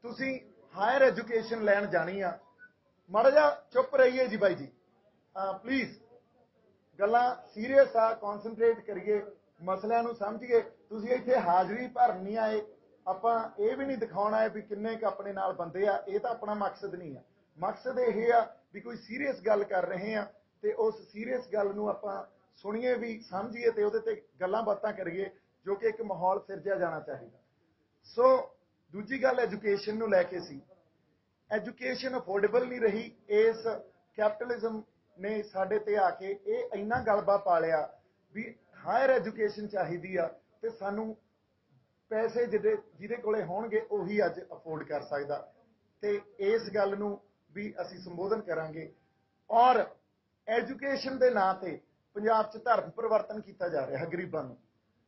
Speaker 1: ਤੁਸੀਂ ਹਾਇਰ ਐਜੂਕੇਸ਼ਨ ਲੈਣ ਜਾਣੀ ਆ, ਮਾੜਾ ਜਿਹਾ ਚੁੱਪ ਰਹੀਏ ਜੀ ਬਾਈ ਜੀ, ਪਲੀਜ਼ ਗੱਲਾਂ ਸੀਰੀਅਸ ਆ, ਕਨਸੈਂਟਰੇਟ ਕਰੀਏ, ਮਸਲਿਆਂ ਨੂੰ ਸਮਝੀਏ। ਤੁਸੀਂ ਇੱਥੇ ਹਾਜ਼ਰੀ ਭਰਨ ਨਹੀਂ ਆਏ, ਆਪਾਂ ਇਹ ਵੀ ਨਹੀਂ ਦਿਖਾਉਣਾ ਹੈ ਵੀ ਕਿੰਨੇ ਕੁ ਆਪਣੇ ਨਾਲ ਬੰਦੇ ਆ, ਇਹ ਤਾਂ ਆਪਣਾ ਮਕਸਦ ਨਹੀਂ ਆ। ਮਕਸਦ ਇਹ ਆ ਵੀ ਕੋਈ ਸੀਰੀਅਸ ਗੱਲ ਕਰ ਰਹੇ ਆ ਤੇ ਉਸ ਸੀਰੀਅਸ ਗੱਲ ਨੂੰ ਆਪਾਂ ਸੁਣੀਏ ਵੀ, ਸਮਝੀਏ ਤੇ ਉਹਦੇ ਤੇ ਗੱਲਾਂ ਬਾਤਾਂ ਕਰੀਏ, ਜੋ ਕਿ ਇੱਕ ਮਾਹੌਲ ਸਿਰਜਿਆ ਜਾਣਾ ਚਾਹੀਦਾ। ਸੋ ਦੂਜੀ ਗੱਲ ਐਜੂਕੇਸ਼ਨ ਨੂੰ ਲੈ ਕੇ ਸੀ। ਐਜੂਕੇਸ਼ਨ ਅਫੋਰਡੇਬਲ ਨਹੀਂ ਰਹੀ। ਇਸ ਕੈਪੀਟਲਿਜ਼ਮ ਨੇ ਸਾਡੇ ਤੇ ਆ ਕੇ ਇਹ ਇੰਨਾ ਗਲਬਾ ਪਾ ਲਿਆ ਵੀ ਹਾਇਰ ਐਜੂਕੇਸ਼ਨ ਚਾਹੀਦੀ ਆ ਤੇ ਸਾਨੂੰ ਪੈਸੇ ਜਿਹਦੇ ਕੋਲੇ ਹੋਣਗੇ ਉਹੀ ਅੱਜ ਅਫੋਰਡ ਕਰ ਸਕਦਾ, ਤੇ ਇਸ ਗੱਲ ਨੂੰ ਵੀ ਅਸੀਂ ਸੰਬੋਧਨ ਕਰਾਂਗੇ। ਔਰ ਐਜੂਕੇਸ਼ਨ ਦੇ ਨਾਂ ਤੇ ਪੰਜਾਬ 'ਚ ਧਰਮ ਪਰਿਵਰਤਨ ਕੀਤਾ ਜਾ ਰਿਹਾ ਗਰੀਬਾਂ ਨੂੰ,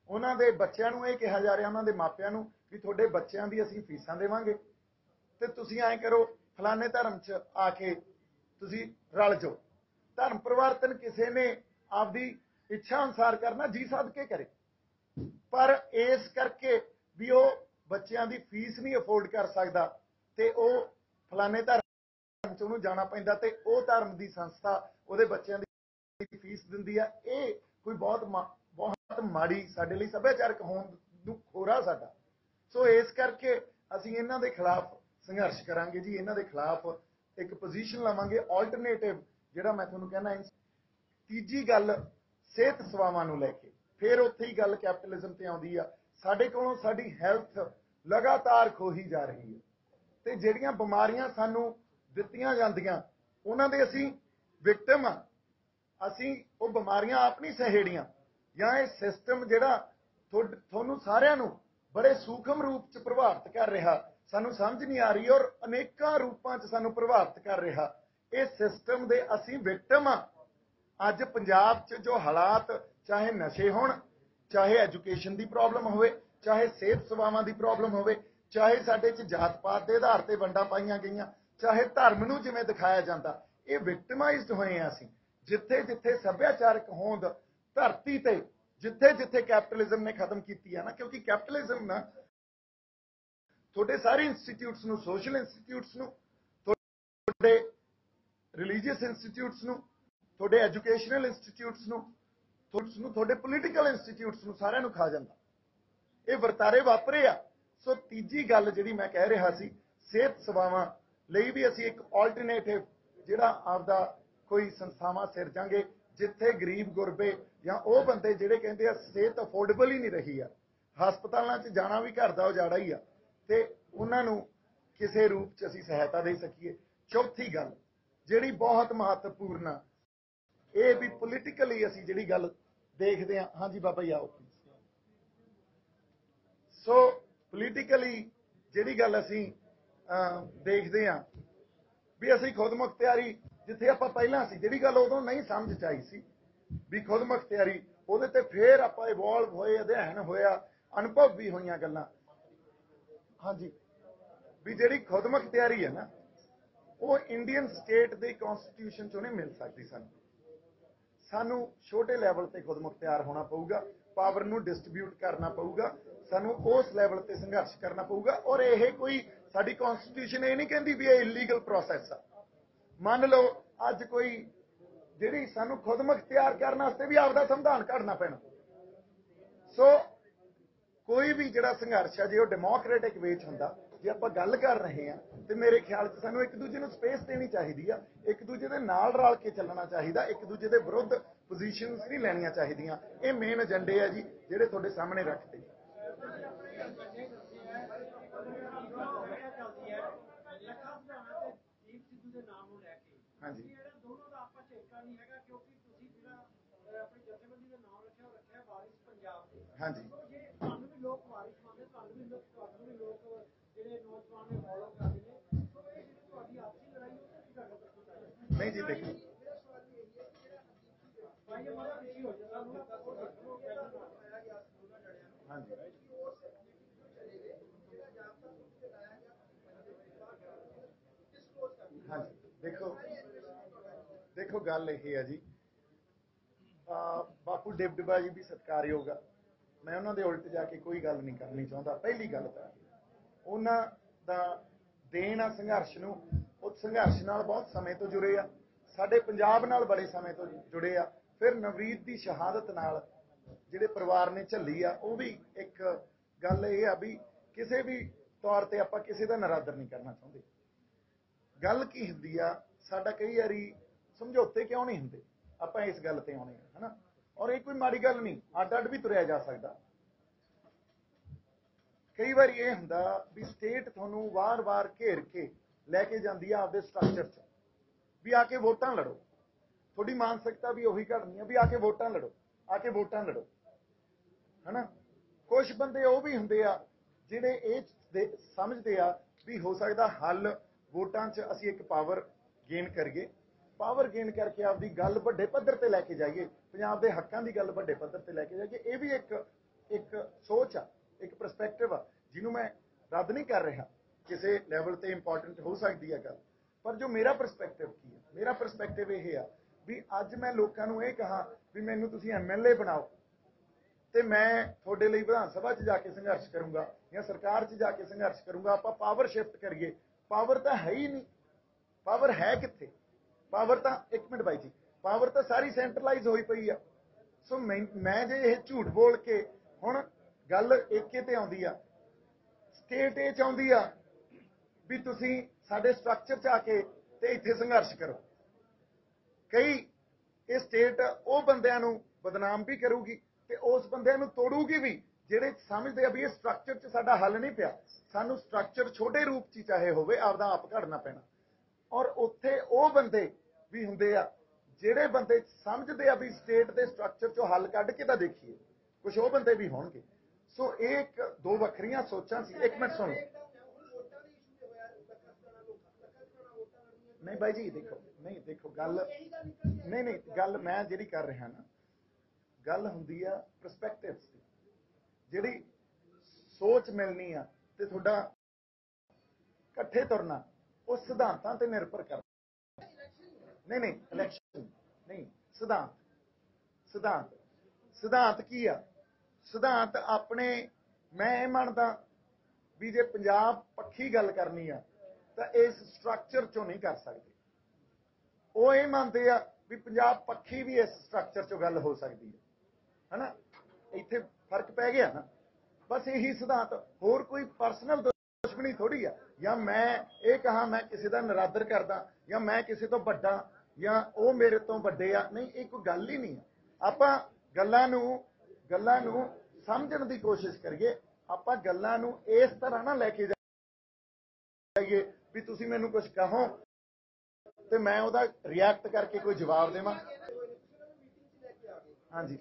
Speaker 1: ਉਹਨਾਂ ਦੇ ਬੱਚਿਆਂ ਨੂੰ ਇਹ ਕਿਹਾ ਜਾ ਰਿਹਾ, ਉਹਨਾਂ ਦੇ ਮਾਪਿਆਂ ਨੂੰ, ਵੀ ਤੁਹਾਡੇ ਬੱਚਿਆਂ ਦੀ ਅਸੀਂ ਫੀਸਾਂ ਦੇਵਾਂਗੇ ਤੇ ਤੁਸੀਂ ਐਂ ਕਰੋ ਫਲਾਣੇ ਧਰਮ 'ਚ ਆ ਕੇ ਤੁਸੀਂ ਰਲ ਜਾਓ। ਧਰਮ ਪਰਿਵਰਤਨ ਕਿਸੇ ਨੇ ਆਪਦੀ ਇੱਛਾ ਅਨੁਸਾਰ ਕਰਨਾ, ਜੀ ਸਦਕੇ ਕਰੇ, ਪਰ ਇਸ ਕਰਕੇ ਵੀ ਉਹ ਬੱਚਿਆਂ ਦੀ ਫੀਸ ਨਹੀਂ ਅਫੋਰਡ ਕਰ ਸਕਦਾ ਤੇ ਉਹ ਫਲਾਣੇ ਧਰਮ 'ਚ ਉਹਨੂੰ ਜਾਣਾ ਪੈਂਦਾ ਤੇ ਉਹ ਧਰਮ ਦੀ ਸੰਸਥਾ ਉਹਦੇ ਬੱਚਿਆਂ ਦੀ ਫੀਸ ਦਿੰਦੀ ਆ। ਇਹ ਕੋਈ ਬਹੁਤ ਮਾੜੀ ਸਾਡੇ ਲਈ ਸੱਭਿਆਚਾਰਕ ਹੋਣ ਨੂੰ ਖੋਰਾ ਸਾਡਾ। ਸੋ ਇਸ ਕਰਕੇ ਅਸੀਂ ਇਹਨਾਂ ਦੇ ਖਿਲਾਫ ਸੰਘਰਸ਼ ਕਰਾਂਗੇ ਜੀ, ਇਹਨਾਂ ਦੇ ਖਿਲਾਫ ਇੱਕ ਪੋਜੀਸ਼ਨ ਲਵਾਂਗੇ, ਆਲਟਰਨੇਟਿਵ ਜਿਹੜਾ ਮੈਂ ਤੁਹਾਨੂੰ ਕਹਿਣਾ। ਤੀਜੀ ਗੱਲ ਸਿਹਤ ਸੇਵਾਵਾਂ ਨੂੰ ਲੈ ਕੇ, ਫਿਰ ਉੱਥੇ ਹੀ ਗੱਲ ਕੈਪੀਟਲਿਜ਼ਮ ਤੇ ਆਉਂਦੀ ਆ। ਸਾਡੇ ਕੋਲੋਂ ਸਾਡੀ ਹੈਲਥ ਲਗਾਤਾਰ ਖੋਹੀ ਜਾ ਰਹੀ ਹੈ ਤੇ ਜਿਹੜੀਆਂ ਬਿਮਾਰੀਆਂ ਸਾਨੂੰ ਦਿੱਤੀਆਂ ਜਾਂਦੀਆਂ ਉਹਨਾਂ ਦੇ ਅਸੀਂ ਵਿਕਟਮ ਆ। ਅਸੀਂ ਉਹ ਬਿਮਾਰੀਆਂ ਆਪ ਨਹੀਂ ਸਹੇੜੀਆਂ, ਜਾਂ ਇਹ ਸਿਸਟਮ ਜਿਹੜਾ ਤੁਹਾਨੂੰ ਸਾਰਿਆਂ ਨੂੰ ਬੜੇ ਸੂਖਮ ਰੂਪ 'ਚ ਪ੍ਰਭਾਵਿਤ ਕਰ ਰਿਹਾ, ਸਾਨੂੰ ਸਮਝ ਨਹੀਂ ਆ ਰਹੀ, ਔਰ ਅਨੇਕਾਂ ਰੂਪਾਂ 'ਚ ਸਾਨੂੰ ਪ੍ਰਭਾਵਿਤ ਕਰ ਰਿਹਾ। ਇਹ ਸਿਸਟਮ ਦੇ ਅਸੀਂ ਵਿਕਟਮ ਆ। ਅੱਜ ਪੰਜਾਬ 'ਚ ਜੋ ਹਾਲਾਤ, ਚਾਹੇ ਨਸ਼ੇ ਹੋਣ, ਚਾਹੇ ਐਜੂਕੇਸ਼ਨ ਦੀ ਪ੍ਰੋਬਲਮ ਹੋਵੇ, ਚਾਹੇ ਸਿਹਤ ਸੇਵਾਵਾਂ ਦੀ ਪ੍ਰੋਬਲਮ ਹੋਵੇ, ਚਾਹੇ ਸਾਡੇ 'ਚ ਜਾਤ ਪਾਤ ਦੇ ਆਧਾਰ ਤੇ ਵੰਡਾਂ ਪਾਈਆਂ ਗਈਆਂ, ਚਾਹੇ ਧਰਮ ਨੂੰ ਜਿਵੇਂ ਦਿਖਾਇਆ ਜਾਂਦਾ, ਇਹ ਵਿਕਟਮਾਈਜ਼ਡ ਹੋਏ ਆ ਅਸੀਂ। ਜਿੱਥੇ ਜਿੱਥੇ ਸੱਭਿਆਚਾਰਕ ਹੋਂਦ ਧਰਤੀ ਤੇ, ਜਿੱਥੇ ਜਿੱਥੇ ਕੈਪੀਟਲਿਜ਼ਮ ਨੇ ਖਤਮ ਕੀਤੀ ਹੈ ਨਾ, ਕਿਉਂਕਿ ਕੈਪੀਟਲਿਜ਼ਮ ਨਾ ਤੁਹਾਡੇ ਸਾਰੇ ਇੰਸਟੀਚਿਊਟਸ ਨੂੰ, ਸੋਸ਼ਲ ਇੰਸਟੀਚਿਊਟਸ ਨੂੰ, ਤੁਹਾਡੇ ਰਿਲੀਜੀਅਸ ਇੰਸਟੀਚਿਊਟਸ ਨੂੰ, ਤੁਹਾਡੇ ਐਜੂਕੇਸ਼ਨਲ ਇੰਸਟੀਚਿਊਟਸ ਨੂੰ, ਤੁਹਾਡੇ ਪੋਲੀਟੀਕਲ ਇੰਸਟੀਚਿਊਟਸ ਨੂੰ, ਸਾਰਿਆਂ ਨੂੰ ਖਾ ਜਾਂਦਾ। ਇਹ ਵਰਤਾਰੇ ਵਾਪਰੇ ਆ। ਸੋ ਤੀਜੀ ਗੱਲ ਜਿਹੜੀ ਮੈਂ ਕਹਿ ਰਿਹਾ ਸੀ, ਸਿਹਤ ਸੇਵਾਵਾਂ ਲਈ ਵੀ ਅਸੀਂ ਇੱਕ ਆਲਟਰਨੇਟਿਵ ਜਿਹੜਾ ਆਪਦਾ ਕੋਈ ਸੰਸਥਾਵਾਂ ਸਿਰਜਾਂਗੇ, ਜਿੱਥੇ ਗਰੀਬ ਗੁਰਬੇ ਜਾਂ ਉਹ ਬੰਦੇ ਜਿਹੜੇ ਕਹਿੰਦੇ ਆ ਸਿਹਤ ਅਫੋਰਡੇਬਲ ਹੀ ਨਹੀਂ ਰਹੀ ਆ, ਹਸਪਤਾਲਾਂ 'ਚ ਜਾਣਾ ਵੀ ਘਰ ਦਾ ਉਜਾੜਾ ਹੀ ਆ, ਤੇ ਉਹਨਾਂ ਨੂੰ ਕਿਸੇ ਰੂਪ 'ਚ ਅਸੀਂ ਸਹਾਇਤਾ ਦੇ ਸਕੀਏ। ਚੌਥੀ ਗੱਲ ਜਿਹੜੀ ਬਹੁਤ ਮਹੱਤਵਪੂਰਨ ਆ, ਇਹ ਵੀ ਪੋਲੀਟੀਕਲੀ ਅਸੀਂ ਜਿਹੜੀ ਗੱਲ ਦੇਖਦੇ ਹਾਂ। ਹਾਂਜੀ ਬਾਬਾ ਜੀ ਆਓ। ਸੋ ਪੋਲੀਟੀਕਲੀ ਜਿਹੜੀ ਗੱਲ ਅਸੀਂ ਦੇਖਦੇ ਹਾਂ ਵੀ ਅਸੀਂ ਖੁਦ ਮੁਖਤਿਆਰੀ, ਜਿੱਥੇ ਆਪਾਂ ਪਹਿਲਾਂ ਸੀ, ਜਿਹੜੀ ਗੱਲ ਉਦੋਂ ਨਹੀਂ ਸਮਝ 'ਚ ਆਈ ਸੀ ਵੀ ਖੁਦ ਮੁਖਤਿਆਰੀ, ਉਹਦੇ ਤੇ ਫਿਰ ਆਪਾਂ ਇਵੋਲਵ ਹੋਏ, ਅਧਿਐਨ ਹੋਇਆ, ਅਨੁਭਵ ਵੀ ਹੋਈਆਂ ਗੱਲਾਂ। ਹਾਂਜੀ, ਵੀ ਜਿਹੜੀ ਖੁਦ ਮੁਖਤਿਆਰੀ ਹੈ ਨਾ, ਉਹ ਇੰਡੀਅਨ ਸਟੇਟ ਦੇ ਕਨਸਟੀਟਿਊਸ਼ਨ 'ਚੋਂ ਨਹੀਂ ਮਿਲ ਸਕਦੀ। ਸਾਨੂੰ ਛੋਟੇ ਲੈਵਲ ਤੇ ਖੁਦ ਮੁਖਤਿਆਰ ਹੋਣਾ ਪਊਗਾ, ਪਾਵਰ ਨੂੰ ਡਿਸਟ੍ਰੀਬਿਊਟ ਕਰਨਾ ਪਊਗਾ, ਸਾਨੂੰ ਉਸ ਲੈਵਲ ਤੇ ਸੰਘਰਸ਼ ਕਰਨਾ ਪਊਗਾ। ਔਰ ਇਹ ਕੋਈ ਸਾਡੀ ਕਨਸਟੀਟਿਊਸ਼ਨ ਇਹ ਨਹੀਂ ਕਹਿੰਦੀ ਵੀ ਇਹ ਇਲੀਗਲ ਪ੍ਰੋਸੈਸ ਆ। ਮੰਨ ਲਓ ਅੱਜ ਕੋਈ ਜਿਹੜੀ ਸਾਨੂੰ ਖੁਦ ਮੁਖਤਿਆਰ ਕਰਨ ਵਾਸਤੇ ਵੀ ਆਪਦਾ ਸੰਵਿਧਾਨ ਘੜਨਾ ਪੈਣਾ। ਸੋ कोई भी जिहड़ा संघर्ष है जे वो डेमोक्रेटिक वे च हुंदा, जे आपां गल कर रहे हैं तो मेरे ख्याल च सानूं एक दूजे नूं स्पेस देनी चाहिदी आ, एक दूजे दे नाल रल के ਚੱਲਣਾ ਚਾਹੀਦਾ, एक दूजे दे विरुद्ध पोजीशनस नहीं लैणीਆਂ ਚਾਹੀਦੀਆਂ। ਇਹ ਮੇਨ ਏਜੰਡੇ ਆ जी ਜਿਹੜੇ ਤੁਹਾਡੇ ਸਾਹਮਣੇ ਰੱਖਦੇ। हाँ जी हाँ जी नहीं जी देखो हाँ जी हाँ जी देखो गल यह है जी, बापू डिबडिबा जी भी सत्कारयोग आ, मैं उन्होंने उल्ट जाके कोई गल नहीं करनी चाहता। पहली गल तो उन्हों दा देन आ संघर्ष नूं, उस संघर्ष नाल बहुत समय तो जुड़े आ, साडे पंजाब नाल बड़े समय तो जुड़े आ। फिर नवरीत की शहादत नाल जिहड़े परिवार ने झल्ली आ, वो भी एक गल यह आ भी किसी भी तौर पर आपां किसी दा नरादर नहीं करना चाहते। गल की हुंदी आ, साडा कई वारी समझौते क्यों नहीं हुंदे, आपां इस गल ते आउणे आ, है ना। और ये कोई माड़ी गल नहीं, अड अड भी तुरिया जा सकदा। कई बार ये हुंदा भी स्टेट तुहानूं वार-वार घेर के लैके जांदी आ आपदे स्ट्रक्चर च, भी आके वोटां लड़ो, थोड़ी मानसिकता भी उही घड़नी है भी आके वोटां लड़ो, आके वोटां लड़ो, है ना। कुछ बंदे वो भी हुंदे आ जिहड़े ये समझदे आ भी हो सकदा हल वोटां च असीं एक पावर गेन करिए, पावर गेन करके आपकी गल वड्डे पद्धर ते लैके जाइए, पंजाब दे हक्कां दी गल वड्डे पद्धर ते लैके जाइए। ये भी एक सोच आ, एक परस्पैक्टिव आ, जिन्हों मैं रद्द नहीं कर रहा, किसी लैवल ते इंपॉर्टेंट हो सकती है गल, पर जो मेरा परस्पैक्टिव की है, मेरा परस्पैक्टिव यह आ भी अज मैं लोगों को यह कहा भी मैनूं तुसीं MLA बनाओ तो मैं थोड़े लिए विधान सभा च जाके संघर्ष करूँगा या सरकार च जाके संघर्ष करूँगा, आप पावर शिफ्ट करिए। पावर तो है ही नहीं, पावर है कित्थे, पावर तो एक मिनट बाई जी, पावर तो सारी सेंट्रलाइज होई पई आ। सो मैं जे ये झूठ बोल के हुण गल एके ते आउंदी आ, स्टेट ये चाहुंदी आ भी तुसीं साडे स्ट्रक्चर च आके ते इत्थे संघर्ष करो। कई ये स्टेट वो बंदियां नूं बदनाम भी करूगी ते उस बंदियां नूं तोड़ूगी भी जिहड़े समझदे आ भी ये स्ट्रक्चर च साडा हल नहीं पिया, सानूं स्ट्रक्चर छोटे रूप च चाहे होवे आपदा आप घड़ना पैना। और उत्थे वो बंदे भी हुंदे आ जिहड़े बंदे समझदे आ भी स्टेट दे स्ट्रक्चर चों हल कढ के तां देखीए, कुछ वो बंदे भी होणगे। सो एक दो वखरियां सोचां सी। एक मिनट सुनो, नहीं भाई जी देखो, नहीं देखो गल नहीं गल मैं जिहड़ी कर रहा ना, गल हुंदी आ परस्पैक्टिव्स दी, जिहड़ी सोच मिलनी आ ते तुहाडा इकट्ठे तुरना वो सिद्धांतां ते निर्भर करदा। नहीं इलैक्शन नहीं, सिद्धांत सिद्धांत सिद्धांत की आ, सिद्धांत अपने मैं ये मनदा भी जे पंजाब पक्खी गल करनी आ तो इस स्ट्रक्चर चों नहीं कर सकते। वो ये मानते आ भी पंजाब पक्खी भी इस स्ट्रक्चर चों गल हो सकती है ना। इत्थे फर्क पै गया ना, बस यही सिद्धांत, होर कोई पर्सनल दुश्मनी थोड़ी आ, या मैं ये कहा मैं किसी का नरादर करदा या मैं किसी तो बड़ा या वो मेरे तो बड़े आ, नहीं ये कोई गल ही नहीं है। आपां गल्लां नूं समझण दी कोशिश करिए, आपां गल्लां नूं इस तरह ना लैके जाइए भी तुसीं मैनूं कुछ कहो तो मैं उहदा रिएक्ट करके कोई जवाब देवां। हाँ जी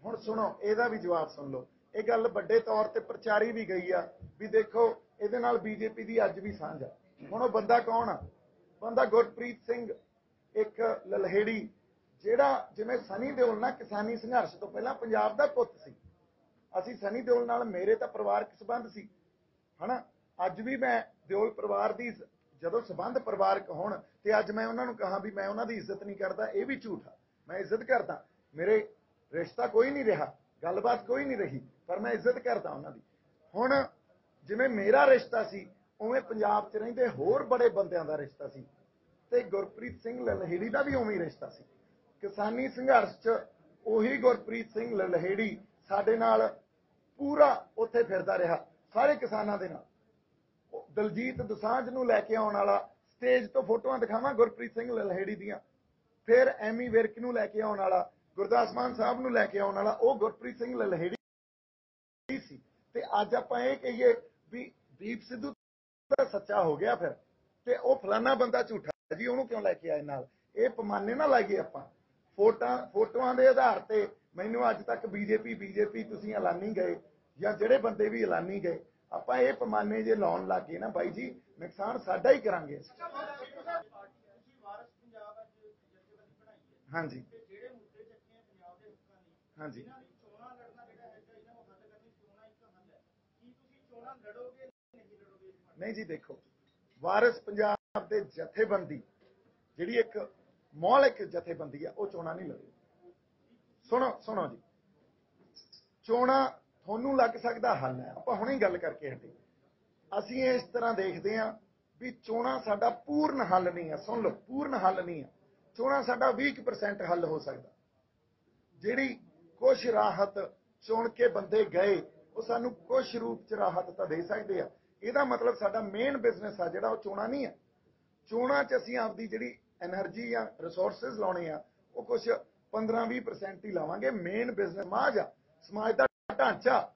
Speaker 1: हुण सुनो, ਇਹਦਾ भी जवाब सुन लो। ये गल ਵੱਡੇ तौर पर प्रचारी भी गई आ भी देखो ਇਹਦੇ ਨਾਲ बीजेपी की अज भी सांझ आ। हुण ਉਹ ਬੰਦਾ कौन आ, ਬੰਦਾ ਗੁਰਪ੍ਰੀਤ ਸਿੰਘ एक ललहेड़ी ਜਿਹੜਾ ਜਿਵੇਂ सनी ਦਿਓਲ ना किसानी संघर्ष तो पहला पंजाब का पुੱਤ ਸੀ। ਅਸੀਂ सनी ਦਿਓਲ ਨਾਲ ਮੇਰੇ ਤਾਂ ਪਰਿਵਾਰਕ संबंध ਸੀ, है ना। अज भी मैं ਦਿਓਲ परिवार की ਜਦੋਂ संबंध परिवारक होण ते अज मैं उन्होंने कहा भी मैं उन्होंने इज्जत नहीं करता, ये भी झूठ आ। मैं इज्जत करता, मेरे रिश्ता कोई नहीं रहा, गलबात कोई नहीं रही, पर मैं इज्जत करता उन्होंने। हुण जिवें मेरा रिश्ता सी उवें पंजाब च रहिंदे होर बड़े बंदियां दा रिश्ता सी ते गुरप्रीत सिंह ललहेड़ी का भी उवें ही रिश्ता सी। किसानी संघर्ष च उही गुरप्रीत सिंह ललहेड़ी ਸਾਡੇ ਨਾਲ ਪੂਰਾ ਉੱਥੇ ਫਿਰਦਾ ਰਿਹਾ, ਸਾਰੇ ਕਿਸਾਨਾਂ ਦੇ ਨਾਲ। ਦਲਜੀਤ ਦੋਸਾਂਝ ਨੂੰ ਲੈ ਕੇ ਆਉਣ ਵਾਲਾ, ਸਟੇਜ ਤੋਂ ਫੋਟੋਆਂ ਦਿਖਾਵਾਂ ਗੁਰਪ੍ਰੀਤ ਸਿੰਘ ਲਲਹੇੜੀ ਦੀਆਂ, ਫਿਰ ਐਮੀ ਵਿਰਕ ਨੂੰ ਲੈ ਕੇ ਆਉਣ ਵਾਲਾ, ਗੁਰਦਾਸ ਮਾਨ ਸਾਹਿਬ ਨੂੰ ਲੈ ਕੇ ਆਉਣ ਵਾਲਾ, ਉਹ ਗੁਰਪ੍ਰੀਤ ਸਿੰਘ ਲਲਹੇੜੀ ਸੀ। ਤੇ ਅੱਜ ਆਪਾਂ ਇਹ ਕਹੀਏ ਵੀ ਦੀਪ ਸਿੱਧੂ ਤਾਂ ਸੱਚਾ ਹੋ ਗਿਆ ਫਿਰ, ਤੇ ਉਹ ਫਲਾਨਾ ਬੰਦਾ ਝੂਠਾ ਜੀ, ਉਹਨੂੰ ਕਿਉਂ ਲੈ ਕੇ ਆਏ ਨਾਲ? ਇਹ ਪੈਮਾਨੇ ਨਾ ਲਾਈਏ ਆਪਾਂ ਫੋਟੋਆਂ ਦੇ ਆਧਾਰ ਤੇ। ਮੈਨੂੰ ਅੱਜ ਤੱਕ ਬੀਜੇਪੀ ਤੁਸੀਂ ਐਲਾਨੀ ਗਏ, ਜਾਂ ਜਿਹੜੇ ਬੰਦੇ ਵੀ ਐਲਾਨੀ ਗਏ, ਆਪਾਂ ਇਹ ਪੈਮਾਨੇ ਜੇ ਲਾਉਣ ਲੱਗ ਗਏ ਨਾ ਬਾਈ ਜੀ, ਨੁਕਸਾਨ ਸਾਡਾ ਹੀ ਕਰਾਂਗੇ। ਹਾਂਜੀ ਹਾਂਜੀ ਨਹੀਂ ਜੀ, ਦੇਖੋ ਵਾਰਿਸ ਪੰਜਾਬ ਦੇ ਜਥੇਬੰਦੀ ਜਿਹੜੀ ਇੱਕ ਮੌਲਿਕ ਜਥੇਬੰਦੀ ਆ, ਉਹ ਚੋਣਾਂ ਨਹੀਂ ਲੜੇ। ਸੁਣੋ ਜੀ, ਚੋਣਾਂ ਤੁਹਾਨੂੰ ਲੱਗ ਸਕਦਾ ਹੱਲ ਹੈ, ਆਪਾਂ ਹੁਣੇ ਗੱਲ ਕਰਕੇ ਹਟੇ। ਅਸੀਂ ਇਸ ਤਰ੍ਹਾਂ ਦੇਖਦੇ ਹਾਂ ਵੀ ਚੋਣਾਂ ਸਾਡਾ ਪੂਰਨ ਹੱਲ ਨਹੀਂ ਹੈ। ਸੁਣ ਲਓ, ਪੂਰਨ ਹੱਲ ਨਹੀਂ ਹੈ। ਚੋਣਾਂ ਸਾਡਾ 20% ਹੱਲ ਹੋ ਸਕਦਾ। ਜਿਹੜੀ ਕੁਛ ਰਾਹਤ ਚੁਣ ਕੇ ਬੰਦੇ ਗਏ, ਉਹ ਸਾਨੂੰ ਕੁਛ ਰੂਪ ਚ ਰਾਹਤ ਤਾਂ ਦੇ ਸਕਦੇ ਆ। ਇਹਦਾ ਮਤਲਬ ਸਾਡਾ ਮੇਨ ਬਿਜ਼ਨਸ ਆ ਜਿਹੜਾ, ਉਹ ਚੋਣਾਂ ਨਹੀਂ ਹੈ। ਚੋਣਾਂ 'ਚ ਅਸੀਂ ਆਪਦੀ ਜਿਹੜੀ એનર્ਜੀ ਜਾਂ ਰਿਸੋਰਸਿਸ ਲਾਉਣੇ ਆ, ਉਹ ਕੁਛ 15-20% ਹੀ ਲਾਵਾਂਗੇ। ਮੇਨ ਬਿਜ਼ਨਸ ਸਮਾਜ ਆ, ਸਮਾਜ ਦਾ ਢਾਂਚਾ,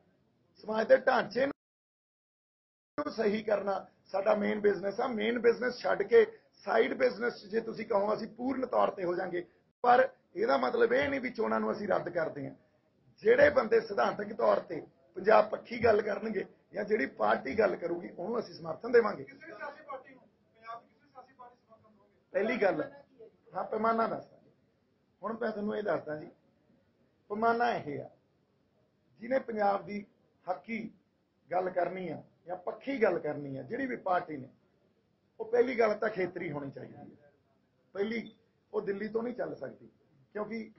Speaker 1: ਸਮਾਜ ਦੇ ਢਾਂਚੇ ਨੂੰ ਸਹੀ ਕਰਨਾ ਸਾਡਾ ਮੇਨ ਬਿਜ਼ਨਸ ਆ। ਮੇਨ ਬਿਜ਼ਨਸ ਛੱਡ ਕੇ ਸਾਈਡ ਬਿਜ਼ਨਸ ਜੇ ਤੁਸੀਂ ਕਹੋ ਅਸੀਂ ਪੂਰਨ ਤੌਰ ਤੇ ਹੋ ਜਾਾਂਗੇ, ਪਰ ਇਹਦਾ ਮਤਲਬ ਇਹ ਨਹੀਂ ਵੀ ਚੋਣਾਂ ਨੂੰ ਅਸੀਂ ਰੱਦ ਕਰਦੇ ਹਾਂ। ਜਿਹੜੇ ਬੰਦੇ ਸਿਧਾਂਤਕ ਤੌਰ ਤੇ ਪੰਜਾਬ ਪੱਖੀ ਗੱਲ ਕਰਨਗੇ, ਜਾਂ ਜਿਹੜੀ ਪਾਰਟੀ ਗੱਲ ਕਰੂਗੀ, ਉਹਨੂੰ ਅਸੀਂ ਸਮਰਥਨ ਦੇਵਾਂਗੇ। ਪਹਿਲੀ ਗੱਲ, ਹਾਂ ਪੈਮਾਨਾ ਦੱਸਦਾ ਜੀ। ਹੁਣ ਮੈਂ ਤੁਹਾਨੂੰ ਇਹ ਦੱਸਦਾ ਜੀ, ਪੈਮਾਨਾ ਇਹ ਆ, ਜਿਹਨੇ ਪੰਜਾਬ ਦੀ ਹੱਕੀ ਗੱਲ ਕਰਨੀ ਆ ਜਾਂ ਪੱਖੀ ਗੱਲ ਕਰਨੀ ਆ, ਜਿਹੜੀ ਵੀ ਪਾਰਟੀ ਨੇ, ਉਹ ਪਹਿਲੀ ਗੱਲ ਤਾਂ ਖੇਤਰੀ ਹੋਣੀ ਚਾਹੀਦੀ ਹੈ। ਪਹਿਲੀ, ਉਹ ਦਿੱਲੀ ਤੋਂ ਨਹੀਂ ਚੱਲ ਸਕਦੀ, ਕਿਉਂਕਿ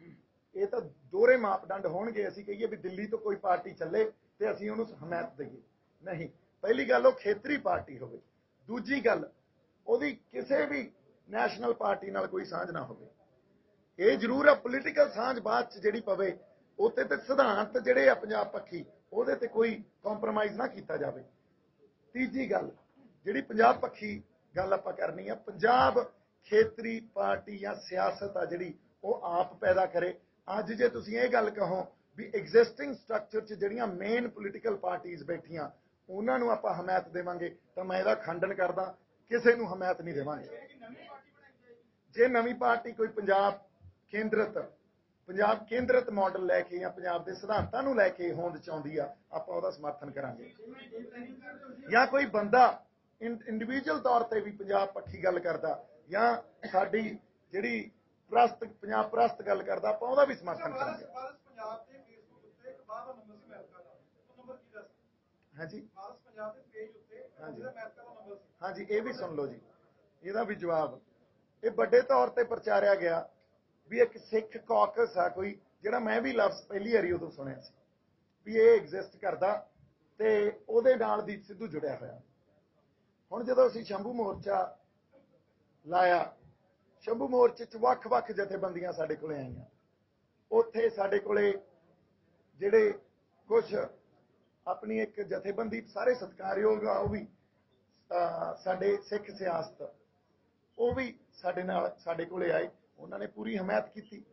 Speaker 1: ਇਹ ਤਾਂ ਦੋਹਰੇ ਮਾਪਦੰਡ ਹੋਣਗੇ। ਅਸੀਂ ਕਹੀਏ ਵੀ ਦਿੱਲੀ ਤੋਂ ਕੋਈ ਪਾਰਟੀ ਚੱਲੇ ਤੇ ਅਸੀਂ ਉਹਨੂੰ ਹਮਾਇਤ ਦੇਈਏ, ਨਹੀਂ। ਪਹਿਲੀ ਗੱਲ, ਉਹ ਖੇਤਰੀ ਪਾਰਟੀ ਹੋਵੇ। ਦੂਜੀ ਗੱਲ, ਉਹਦੀ ਕਿਸੇ ਵੀ ਨੈਸ਼ਨਲ ਪਾਰਟੀ ਨਾਲ ਕੋਈ ਸਾਂਝ ਨਾ ਹੋਵੇ। ਇਹ ਜ਼ਰੂਰ ਆ ਪੋਲੀਟੀਕਲ ਸਾਂਝ ਬਾਅਦ ਚ ਜਿਹੜੀ ਪਵੇ, ਉੱਤੇ ਤੇ ਸਿਧਾਂਤ ਜਿਹੜੇ ਆ ਪੰਜਾਬ ਪੱਖੀ, ਉਹਦੇ ਤੇ ਕੋਈ ਕੰਪਰੋਮਾਈਜ਼ ਨਾ ਕੀਤਾ ਜਾਵੇ। ਤੀਜੀ ਗੱਲ, ਜਿਹੜੀ ਪੰਜਾਬ ਪੱਖੀ ਗੱਲ ਆਪਾਂ ਕਰਨੀ ਆ, ਪੰਜਾਬ ਖੇਤਰੀ ਪਾਰਟੀ ਜਾਂ ਸਿਆਸਤ ਆ ਜਿਹੜੀ, ਉਹ ਆਪ ਪੈਦਾ ਕਰੇ। ਅੱਜ ਜੇ ਤੁਸੀਂ ਇਹ ਗੱਲ ਕਹੋ ਵੀ ਐਗਜ਼ਿਸਟਿੰਗ ਸਟਰਕਚਰ 'ਚ ਜਿਹੜੀਆਂ ਮੇਨ ਪੋਲੀਟੀਕਲ ਪਾਰਟੀਆਂ ਬੈਠੀਆਂ, ਉਹਨਾਂ ਨੂੰ ਆਪਾਂ ਹਮਾਇਤ ਦੇਵਾਂਗੇ, ਤਾਂ ਮੈਂ ਇਹਦਾ ਖੰਡਨ ਕਰਦਾ। ਕਿਸੇ ਨੂੰ ਹਮਾਇਤ ਨਹੀਂ ਦੇਵਾਂਗੇ। ਜੇ ਨਵੀਂ ਪਾਰਟੀ ਕੋਈ ਪੰਜਾਬ ਕੇਂਦਰਿਤ ਮਾਡਲ ਲੈ ਕੇ ਜਾਂ ਪੰਜਾਬ ਦੇ ਸਿਧਾਂਤਾਂ ਨੂੰ ਲੈ ਕੇ ਹੋਂਦ 'ਚ ਆਉਂਦੀ ਆ, ਆਪਾਂ ਉਹਦਾ ਸਮਰਥਨ ਕਰਾਂਗੇ। ਜਾਂ ਕੋਈ ਬੰਦਾ ਇੰਡੀਵਿਜੂਅਲ ਤੌਰ ਤੇ ਵੀ ਪੰਜਾਬ ਪੱਖੀ ਗੱਲ ਕਰਦਾ, ਜਾਂ ਸਾਡੀ ਜਿਹੜੀ ਪੰਜਾਬ ਪ੍ਰਸਤ ਗੱਲ ਕਰਦਾ, ਆਪਾਂ ਉਹਦਾ ਵੀ ਸਮਰਥਨ ਕਰਾਂਗੇ। ਹਾਂਜੀ ਹਾਂਜੀ, ਇਹ ਵੀ ਸੁਣ ਲਓ ਜੀ, ਇਹਦਾ ਵੀ ਜਵਾਬ। ਇਹ ਵੱਡੇ ਤੌਰ ਤੇ ਪ੍ਰਚਾਰਿਆ ਗਿਆ ਵੀ ਇੱਕ ਸਿੱਖ ਕਾਕਸ ਆ ਕੋਈ, ਜਿਹੜਾ ਮੈਂ ਵੀ ਲਫ਼ਜ਼ ਪਹਿਲੀ ਵਾਰੀ ਉਦੋਂ ਸੁਣਿਆ ਸੀ ਵੀ ਇਹ ਐਗਜ਼ਿਸਟ ਕਰਦਾ, ਤੇ ਉਹਦੇ ਨਾਲ ਦੀਪ ਸਿੱਧੂ ਜੁੜਿਆ ਹੋਇਆ। ਹੁਣ ਜਦੋਂ ਅਸੀਂ ਸ਼ੰਭੂ ਮੋਰਚਾ ਲਾਇਆ, ਸ਼ੰਭੂ ਮੋਰਚੇ 'ਚ ਵੱਖ-ਵੱਖ ਜਥੇਬੰਦੀਆਂ ਸਾਡੇ ਕੋਲੇ ਆਈਆਂ। ਉੱਥੇ ਸਾਡੇ ਕੋਲੇ ਜਿਹੜੇ ਕੁਛ ਆਪਣੀ ਇੱਕ ਜਥੇਬੰਦੀ ਸਾਰੇ ਸਤਿਕਾਰਯੋਗ ਆ, ਉਹ ਵੀ ਸਾਡੇ ਸਿੱਖ ਸਿਆਸਤ, ਉਹ ਵੀ ਸਾਡੇ ਕੋਲੇ ਆਏ। ਉਹਨਾਂ ਨੇ ਪੂਰੀ ਹਮਾਇਤ ਕੀਤੀ।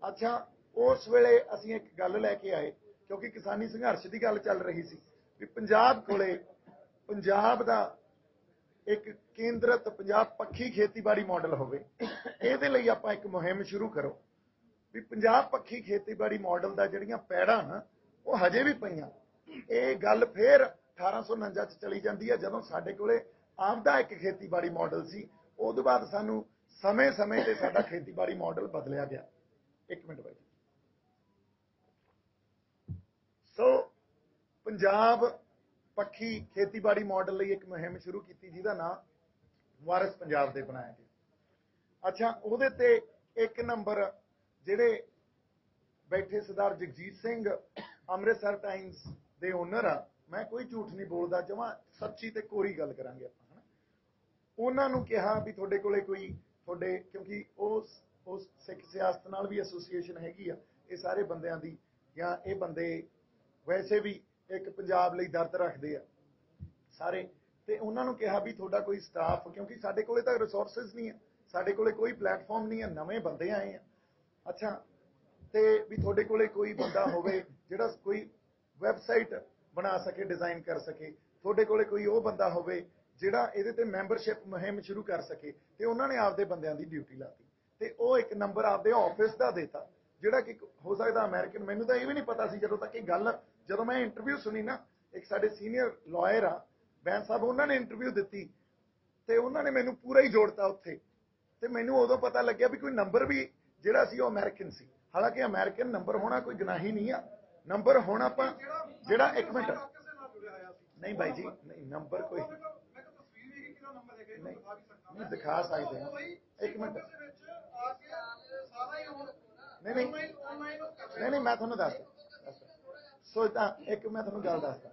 Speaker 1: ਅੱਛਾ, ਉਸ ਵੇਲੇ ਅਸੀਂ ਇੱਕ ਗੱਲ ਲੈ ਕੇ ਆਏ, ਕਿਉਂਕਿ ਕਿਸਾਨੀ ਸੰਘਰਸ਼ ਦੀ ਗੱਲ ਚੱਲ ਰਹੀ ਸੀ ਵੀ ਪੰਜਾਬ ਕੋਲੇ ਪੰਜਾਬ ਦਾ ਇੱਕ ਕੇਂਦਰਿਤ ਪੰਜਾਬ ਪੱਖੀ ਖੇਤੀਬਾੜੀ ਮਾਡਲ ਹੋਵੇ। ਇਹਦੇ ਲਈ ਆਪਾਂ ਇੱਕ ਮੁਹਿੰਮ ਸ਼ੁਰੂ ਕਰੋ ਵੀ ਪੰਜਾਬ ਪੱਖੀ ਖੇਤੀਬਾੜੀ ਮਾਡਲ ਦਾ ਜਿਹੜੀਆਂ ਪੈੜਾਂ ਨਾ, ਉਹ ਹਜੇ ਵੀ ਪਈਆਂ। ਇਹ ਗੱਲ ਫੇਰ 1849 'ਚ ਚਲੀ ਜਾਂਦੀ ਹੈ, ਜਦੋਂ ਸਾਡੇ ਕੋਲੇ ਆਪਦਾ ਇੱਕ ਖੇਤੀਬਾੜੀ ਮਾਡਲ ਸੀ। ਉਸ ਤੋਂ ਬਾਅਦ ਸਾਨੂੰ ਸਮੇਂ-ਸਮੇਂ ਤੇ ਸਾਡਾ ਖੇਤੀਬਾੜੀ ਮਾਡਲ ਬਦਲਿਆ ਗਿਆ। ਇੱਕ ਮਿੰਟ ਬਾਈ। ਸੋ ਪੰਜਾਬ ਪੱਖੀ ਖੇਤੀਬਾੜੀ ਮਾਡਲ ਲਈ ਇੱਕ ਮੁਹਿੰਮ ਸ਼ੁਰੂ ਕੀਤੀ, ਜਿਹਦਾ ਨਾਮ ਵਾਰਿਸ ਪੰਜਾਬ ਦੇ ਬਣਾਇਆ ਗਿਆ। ਅੱਛਾ, ਉਹਦੇ ਤੇ ਇੱਕ ਨੰਬਰ ਜਿਹੜੇ ਬੈਠੇ ਸਰਦਾਰ ਜਗਜੀਤ ਸਿੰਘ ਅੰਮ੍ਰਿਤਸਰ ਟਾਈਮਸ ਦੇ ਓਨਰ ਆ, ਮੈਂ ਕੋਈ ਝੂਠ ਨਹੀਂ ਬੋਲਦਾ, ਜਮਾਂ ਸੱਚੀ ਤੇ ਕੋਰੀ ਗੱਲ ਕਰਾਂਗੇ ਆਪਾਂ, ਹਨਾ। ਉਹਨਾਂ ਨੂੰ ਕਿਹਾ ਵੀ ਤੁਹਾਡੇ ਕੋਲੇ ਕਿਉਂਕਿ ਉਸ ਸਿੱਖ ਸਿਆਸਤ ਨਾਲ ਵੀ ਐਸੋਸੀਏਸ਼ਨ ਹੈਗੀ ਆ, ਇਹ ਸਾਰੇ ਬੰਦਿਆਂ ਦੀ ਜਾਂ ਇਹ ਬੰਦੇ ਵੈਸੇ ਵੀ ਇੱਕ ਪੰਜਾਬ ਲਈ ਦਰਦ ਰੱਖਦੇ ਆ ਸਾਰੇ, ਤੇ ਉਹਨਾਂ ਨੂੰ ਕਿਹਾ ਵੀ ਤੁਹਾਡਾ ਕੋਈ ਸਟਾਫ, ਕਿਉਂਕਿ ਸਾਡੇ ਕੋਲੇ ਤਾਂ ਰਿਸੋਰਸਿਸ ਨਹੀਂ ਆ, ਸਾਡੇ ਕੋਲੇ ਕੋਈ ਪਲੇਟਫਾਰਮ ਨਹੀਂ ਆ, ਨਵੇਂ ਬੰਦੇ ਆਏ ਆ। ਅੱਛਾ, ਤੇ ਵੀ ਤੁਹਾਡੇ ਕੋਲੇ ਕੋਈ ਬੰਦਾ ਹੋਵੇ ਜਿਹੜਾ ਕੋਈ ਵੈਬਸਾਈਟ ਬਣਾ ਸਕੇ, ਡਿਜ਼ਾਈਨ ਕਰ ਸਕੇ, ਤੁਹਾਡੇ ਕੋਲੇ ਕੋਈ ਉਹ ਬੰਦਾ ਹੋਵੇ ਜਿਹੜਾ ਇਹਦੇ ਤੇ ਮੈਂਬਰਸ਼ਿਪ ਮੁਹਿੰਮ ਸ਼ੁਰੂ ਕਰ ਸਕੇ। ਤੇ ਉਹਨਾਂ ਨੇ ਆਪਦੇ ਬੰਦਿਆਂ ਦੀ ਡਿਊਟੀ ਲਾਤੀ ਤੇ ਉਹ ਇੱਕ ਨੰਬਰ ਆਪਦੇ ਆਫਿਸ ਦਾ ਦੇਤਾ, ਜਿਹੜਾ ਕਿ ਹੋ ਸਕਦਾ ਅਮਰੀਕਨ, ਮੈਨੂੰ ਤਾਂ ਇਹ ਵੀ ਨਹੀਂ ਪਤਾ ਸੀ ਜਦੋਂ ਤੱਕ ਇਹ ਗੱਲ, ਜਦੋਂ ਮੈਂ ਇੰਟਰਵਿਊ ਸੁਣੀ ਨਾ, ਇੱਕ ਸਾਡੇ ਸੀਨੀਅਰ ਲਾਇਰ ਆ ਬੈਂਸ ਸਾਹਿਬ, ਉਹਨਾਂ ਨੇ ਇੰਟਰਵਿਊ ਦਿੱਤੀ ਤੇ ਉਹਨਾਂ ਨੇ ਮੈਨੂੰ ਪੂਰਾ ਹੀ ਜੋੜਤਾ ਉੱਥੇ, ਤੇ ਮੈਨੂੰ ਉਦੋਂ ਪਤਾ ਲੱਗਿਆ ਵੀ ਕੋਈ ਨੰਬਰ ਵੀ ਜਿਹੜਾ ਸੀ ਉਹ ਅਮਰੀਕਨ ਸੀ। ਹਾਲਾਂਕਿ ਅਮਰੀਕਨ ਨੰਬਰ ਹੋਣਾ ਕੋਈ ਗੁਨਾਹੀ ਨਹੀਂ ਆ, ਨੰਬਰ ਹੋਣਾ ਆਪਾਂ ਜਿਹੜਾ, ਇੱਕ ਮਿੰਟ, ਨਹੀਂ ਬਾਈ ਜੀ, ਨਹੀਂ ਨੰਬਰ ਕੋਈ ਨਹੀਂ ਦਿਖਾ ਸਕਦੇ ਹਾਂ, ਇੱਕ ਮਿੰਟ, ਨਹੀਂ ਮੈਂ ਤੁਹਾਨੂੰ ਦੱਸਦਾ। ਸੋ ਤਾਂ ਇੱਕ ਮੈਂ ਤੁਹਾਨੂੰ ਗੱਲ ਦੱਸਦਾ,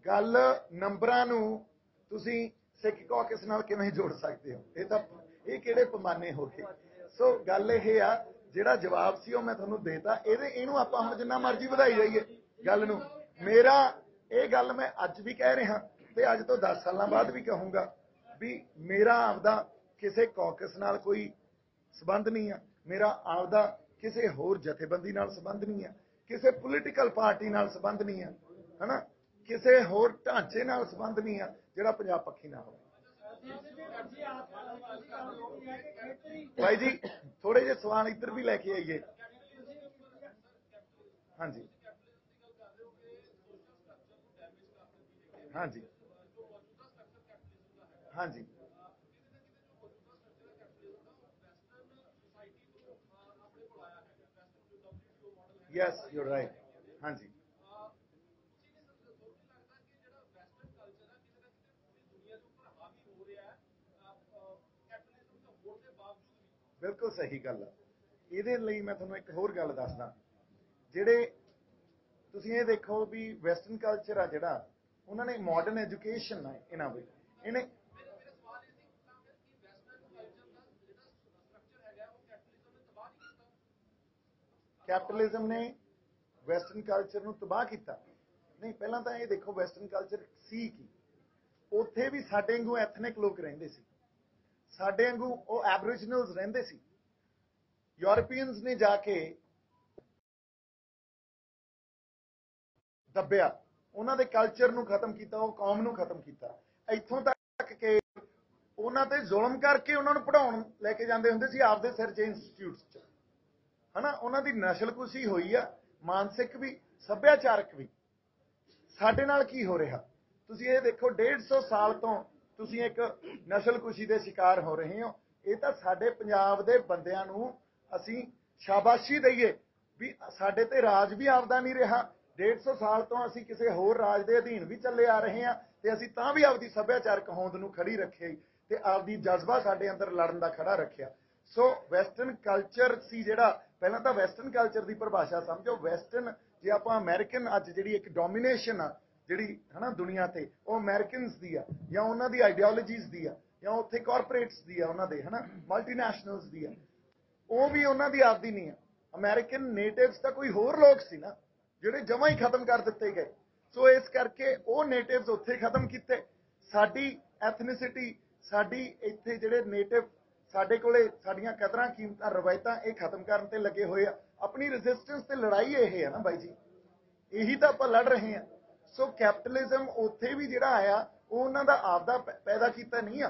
Speaker 1: ਗੱਲ ਨੰਬਰਾਂ ਨੂੰ ਤੁਸੀਂ ਸਿੱਖ ਕੌਕਸ ਨਾਲ ਕਿਵੇਂ ਜੋੜ ਸਕਦੇ ਹੋ, ਇਹ ਕਿਹੜੇ ਪੈਮਾਨੇ ਹੋ ਗਏ। ਸੋ ਗੱਲ ਇਹ ਆ, ਜਿਹੜਾ ਜਵਾਬ ਸੀ ਉਹ ਮੈਂ ਤੁਹਾਨੂੰ ਦੇਤਾ, ਇਹਨੂੰ ਆਪਾਂ ਹੁਣ ਜਿੰਨਾ ਮਰਜ਼ੀ ਵਧਾਈ ਜਾਈਏ ਗੱਲ ਨੂੰ। ਮੇਰਾ ਇਹ ਗੱਲ ਮੈਂ ਅੱਜ ਵੀ ਕਹਿ ਰਿਹਾ ਤੇ ਅੱਜ ਤੋਂ 10 ਸਾਲਾਂ ਬਾਅਦ ਵੀ ਕਹੂੰਗਾ ਵੀ ਮੇਰਾ ਆਪਦਾ ਕਿਸੇ ਕੌਕਸ ਨਾਲ ਕੋਈ ਸਬੰਧ ਨਹੀਂ ਆ, ਮੇਰਾ ਆਪਦਾ ਕਿਸੇ ਹੋਰ ਜਥੇਬੰਦੀ ਨਾਲ ਸਬੰਧ ਨਹੀਂ ਆ, ਕਿਸੇ ਪੋਲੀਟੀਕਲ ਪਾਰਟੀ ਨਾਲ ਸਬੰਧ ਨਹੀਂ ਆ, ਹਨਾ, ਕਿਸੇ ਹੋਰ ਢਾਂਚੇ ਨਾਲ ਸਬੰਧ ਨਹੀਂ ਆ ਜਿਹੜਾ ਪੰਜਾਬ ਪੱਖੀ ਨਾ ਹੋਵੇ। ਭਾਈ ਜੀ ਥੋੜੇ ਜਿਹੇ ਸਵਾਲ ਇੱਧਰ ਵੀ ਲੈ ਕੇ ਆਈਏ। ਹਾਂਜੀ ਹਾਂਜੀ ਹਾਂਜੀ, ਯੈਸ ਯੂ ਆਰ ਰਾਈਟ, ਹਾਂਜੀ। ਬਿਲਕੁਲ ਸਹੀ ਗੱਲ ਆ। ਇਹਦੇ ਲਈ ਮੈਂ ਤੁਹਾਨੂੰ ਇੱਕ ਹੋਰ ਗੱਲ ਦੱਸਦਾ, ਜਿਹੜੇ ਤੁਸੀਂ ਇਹ ਦੇਖੋ ਵੀ ਵੈਸਟਰਨ ਕਲਚਰ ਆ ਜਿਹੜਾ, ਉਹਨਾਂ ਨੇ ਮਾਡਰਨ ਐਜੂਕੇਸ਼ਨ ਆ ਇਹਨਾਂ ਵਿੱਚ, ਇਹਨੇ ਕੈਪੀਟਲਿਜ਼ਮ ਨੇ ਵੈਸਟਰਨ ਕਲਚਰ ਨੂੰ ਤਬਾਹ ਕੀਤਾ। ਨਹੀਂ, ਪਹਿਲਾਂ ਤਾਂ ਇਹ ਦੇਖੋ ਵੈਸਟਰਨ ਕਲਚਰ ਸੀ ਕੀ, ਉੱਥੇ ਵੀ ਸਾਡੇ ਵਾਂਗੂ ਐਥਨਿਕ ਲੋਕ ਰਹਿੰਦੇ ਸੀ, ਸਾਡੇ ਵਾਂਗੂ ਉਹ ਐਬਰੀਜਨਲਸ ਰਹਿੰਦੇ ਸੀ। ਯੂਰਪੀਅਨਸ ਨੇ ਜਾ ਕੇ ਦੱਬਿਆ, ਉਹਨਾਂ ਦੇ ਕਲਚਰ ਨੂੰ ਖਤਮ ਕੀਤਾ, ਉਹ ਕੌਮ ਨੂੰ ਖਤਮ ਕੀਤਾ, ਇੱਥੋਂ ਤੱਕ ਕਿ ਉਹਨਾਂ ਤੇ ਜ਼ੁਲਮ ਕਰਕੇ ਉਹਨਾਂ ਨੂੰ ਪੜ੍ਹਾਉਣ ਲੈ ਕੇ ਜਾਂਦੇ ਹੁੰਦੇ ਸੀ ਆਪਦੇ ਸਿਰ 'ਚ ਇੰਸਟੀਚਿਊਟਸ 'ਚ, ਹਨਾ। ਉਹਨਾਂ ਦੀ ਨਸਲਕੁਸ਼ੀ ਹੋਈ ਆ, ਮਾਨਸਿਕ ਵੀ ਸੱਭਿਆਚਾਰਕ ਵੀ। ਸਾਡੇ ਨਾਲ ਕੀ ਹੋ ਰਿਹਾ ਤੁਸੀਂ ਇਹ ਦੇਖੋ, 150 ਸਾਲ ਤੋਂ ਤੁਸੀਂ ਇੱਕ ਨਸਲਕੁਸ਼ੀ ਦੇ ਸ਼ਿਕਾਰ ਹੋ ਰਹੇ ਹੋ। ਇਹ ਤਾਂ ਸਾਡੇ ਪੰਜਾਬ ਦੇ ਬੰਦਿਆਂ ਨੂੰ ਅਸੀਂ ਸ਼ਾਬਾਸ਼ੀ ਦਈਏ ਵੀ ਸਾਡੇ ਤੇ ਰਾਜ ਵੀ ਆਪਦਾ ਨਹੀਂ ਰਿਹਾ, 150 ਸਾਲ ਤੋਂ ਅਸੀਂ ਕਿਸੇ ਹੋਰ ਰਾਜ ਦੇ ਅਧੀਨ ਵੀ ਚੱਲੇ ਆ ਰਹੇ ਹਾਂ, ਤੇ ਅਸੀਂ ਤਾਂ ਵੀ ਆਪਦੀ ਸੱਭਿਆਚਾਰਕ ਹੋਂਦ ਨੂੰ ਖੜੀ ਰੱਖਿਆ ਤੇ ਆਪਦੀ ਜਜ਼ਬਾ ਸਾਡੇ ਅੰਦਰ ਲੜਨ ਦਾ ਖੜਾ ਰੱਖਿਆ। ਸੋ ਵੈਸਟਰਨ ਕਲਚਰ ਸੀ ਜਿਹੜਾ, ਪਹਿਲਾਂ ਤਾਂ ਵੈਸਟਰਨ ਕਲਚਰ ਦੀ ਪਰਿਭਾਸ਼ਾ ਸਮਝੋ। ਵੈਸਟਰਨ, ਜੇ ਆਪਾਂ ਅਮਰੀਕਨ, ਅੱਜ ਜਿਹੜੀ ਇੱਕ ਡੋਮੀਨੇਸ਼ਨ ਆ ਜਿਹੜੀ ਹਨਾ ਦੁਨੀਆ ਤੇ, ਉਹ ਅਮਰੀਕਨਸ ਦੀ ਆ, ਜਾਂ ਉਹਨਾਂ ਦੀ ਆਈਡੀਓਲੋਜੀਜ਼ ਦੀ ਆ, ਜਾਂ ਉੱਥੇ ਕਾਰਪੋਰੇਟਸ ਦੀ ਆ, ਉਹਨਾਂ ਦੇ ਹਨਾ ਮਲਟੀਨੈਸ਼ਨਲਸ ਦੀ ਆ, ਉਹ ਵੀ ਉਹਨਾਂ ਦੀ ਆਪਦੀ ਨਹੀਂ ਆ। ਅਮਰੀਕਨ ਨੇਟਿਵਸ ਤਾਂ ਕੋਈ ਹੋਰ ਲੋਕ ਸੀ ਨਾ ਜਿਹੜੇ ਜਮਾਂ ਹੀ ਖਤਮ ਕਰ ਦਿੱਤੇ ਗਏ। ਸੋ ਇਸ ਕਰਕੇ ਉਹ ਨੇਟਿਵਸ ਉੱਥੇ ਖਤਮ ਕੀਤੇ, ਸਾਡੀ ਐਥਨਿਸਿਟੀ, ਸਾਡੀ ਇੱਥੇ ਜਿਹੜੇ ਨੇਟਿਵ, ਸਾਡੇ ਕੋਲੇ ਸਾਡੀਆਂ ਕਦਰਾਂ ਕੀਮਤਾਂ ਰਵਾਇਤਾਂ, ਇਹ ਖਤਮ ਕਰਨ ਤੇ ਲੱਗੇ ਹੋਏ ਆ। ਆਪਣੀ ਰੈਜ਼ਿਸਟੈਂਸ ਤੇ ਲੜਾਈ ਇਹ ਹੈ ਨਾ ਬਾਈ ਜੀ, ਇਹੀ ਤਾਂ ਆਪਾਂ ਲੜ ਰਹੇ ਹਾਂ। ਸੋ ਕੈਪੀਟਲਿਜ਼ਮ ਉੱਥੇ ਵੀ ਜਿਹੜਾ ਆਇਆ, ਉਹ ਉਹਨਾਂ ਦਾ ਆਪਦਾ ਪੈਦਾ ਕੀਤਾ ਨਹੀਂ ਆ।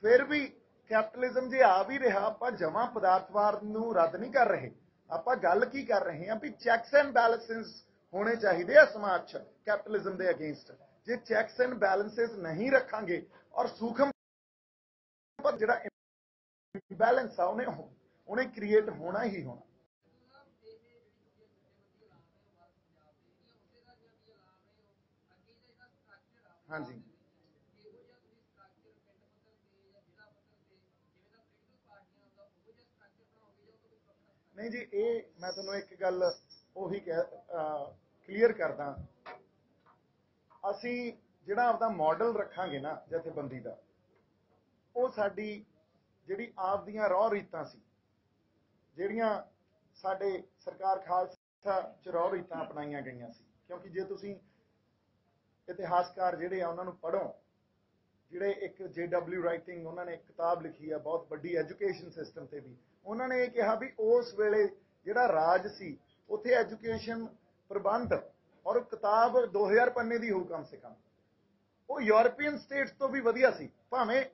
Speaker 1: ਫਿਰ ਵੀ ਕੈਪੀਟਲਿਜ਼ਮ ਜੇ ਆ ਵੀ ਰਿਹਾ, ਆਪਾਂ ਜਮਾਂ ਪਦਾਰਥਵਾਦ ਨੂੰ ਰੱਦ ਨਹੀਂ ਕਰ ਰਹੇ, ਆਪਾਂ ਗੱਲ ਕੀ ਕਰ ਰਹੇ ਹਾਂ ਵੀ ਚੈਕਸ ਐਂਡ ਬੈਲੈਂਸਿਸ ਹੋਣੇ ਚਾਹੀਦੇ ਆ ਸਮਾਜ 'ਚ ਕੈਪੀਟਲਿਜ਼ਮ ਦੇ ਅਗੇਂਸਟ। ਜੇ ਚੈਕਸ ਐਂਡ ਬੈਲੈਂਸਿਸ ਨਹੀਂ ਰੱਖਾਂਗੇ, ਔਰ ਸੂਖਮ ਜਿਹੜਾ ਇੰਬੈਲੈਂਸ ਆ ਉਹਨੇ ਕ੍ਰੀਏਟ ਹੋਣਾ ਹੀ ਹੋਣਾ। ਹਾਂਜੀ ਨਹੀਂ ਜੀ, ਇਹ ਮੈਂ ਤੁਹਾਨੂੰ ਇੱਕ ਗੱਲ ਉਹੀ ਕਲੀਅਰ ਕਰਦਾ, ਅਸੀਂ ਜਿਹੜਾ ਆਪਦਾ ਮਾਡਲ ਰੱਖਾਂਗੇ ਨਾ ਜਥੇਬੰਦੀ ਦਾ, ਉਹ ਸਾਡੀ ਜਿਹੜੀ ਆਪ ਦੀਆਂ ਰਹੁ ਰੀਤਾਂ ਸੀ, ਜਿਹੜੀਆਂ ਸਾਡੇ ਸਰਕਾਰ ਖਾਲਸਾ ਚਰੌ ਰੀਤਾਂ ਅਪਣਾਈਆਂ ਗਈਆਂ ਸੀ। ਕਿਉਂਕਿ ਜੇ ਤੁਸੀਂ ਇਤਿਹਾਸਕਾਰ ਜਿਹੜੇ ਆ ਉਹਨਾਂ ਨੂੰ ਪੜ੍ਹੋ, ਜਿਹੜੇ ਇੱਕ JW ਰਾਈਟਿੰਗ ਉਹਨਾਂ ਨੇ ਇੱਕ ਕਿਤਾਬ ਲਿਖੀ ਆ ਬਹੁਤ ਵੱਡੀ ਐਜੂਕੇਸ਼ਨ ਸਿਸਟਮ ਤੇ ਵੀ, ਉਹਨਾਂ ਨੇ ਇਹ ਕਿਹਾ ਵੀ ਉਸ ਵੇਲੇ ਜਿਹੜਾ ਰਾਜ ਸੀ ਉੱਥੇ ਐਜੂਕੇਸ਼ਨ ਪ੍ਰਬੰਧ ਔਰ ਕਿਤਾਬ 2000 ਪੰਨੇ ਦੀ ਹੋਊ ਕਮ ਸੇ ਕਮ, ਉਹ ਯੂਰਪੀਅਨ ਸਟੇਟਸ ਤੋਂ ਵੀ ਵਧੀਆ ਸੀ, ਭਾਵੇਂ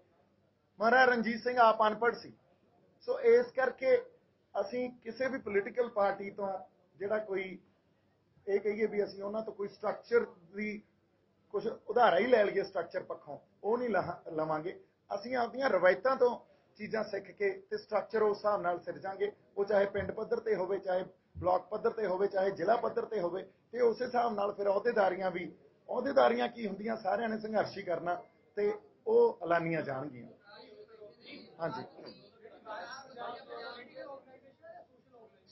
Speaker 1: ਮਹਾਰਾਜਾ ਰਣਜੀਤ ਸਿੰਘ ਆਪ ਅਨਪੜ੍ਹ ਸੀ। ਸੋ ਇਸ ਕਰਕੇ ਅਸੀਂ ਕਿਸੇ ਵੀ ਪੋਲੀਟੀਕਲ ਪਾਰਟੀ ਤੋਂ ਜਿਹੜਾ ਕੋਈ ਇਹ ਕਹੀਏ ਵੀ ਅਸੀਂ ਉਹਨਾਂ ਤੋਂ ਕੋਈ ਸਟਰਕਚਰ ਦੀ ਕੁਝ ਉਦਾਹਰਾ ਹੀ ਲੈ ਲਈਏ ਸਟਰਕਚਰ ਪੱਖੋਂ, ਉਹ ਨਹੀਂ ਲਵਾਂਗੇ। ਅਸੀਂ ਆਪਦੀਆਂ ਰਵਾਇਤਾਂ ਤੋਂ ਚੀਜ਼ਾਂ ਸਿੱਖ ਕੇ ਤੇ ਸਟਰਕਚਰ ਉਸ ਹਿਸਾਬ ਨਾਲ ਸਿਰਜਾਂਗੇ, ਉਹ ਚਾਹੇ ਪਿੰਡ ਪੱਧਰ ਤੇ ਹੋਵੇ, ਚਾਹੇ ਬਲਾਕ ਪੱਧਰ ਤੇ ਹੋਵੇ, ਚਾਹੇ ਜ਼ਿਲ੍ਹਾ ਪੱਧਰ ਤੇ ਹੋਵੇ, ਤੇ ਉਸੇ ਹਿਸਾਬ ਨਾਲ ਫਿਰ ਅਹੁਦੇਦਾਰੀਆਂ ਕੀ ਹੁੰਦੀਆਂ, ਸਾਰਿਆਂ ਨੇ ਸੰਘਰਸ਼ ਹੀ ਕਰਨਾ ਤੇ ਉਹ ਐਲਾਨੀਆਂ ਜਾਣਗੀਆਂ। ਹਾਂਜੀ,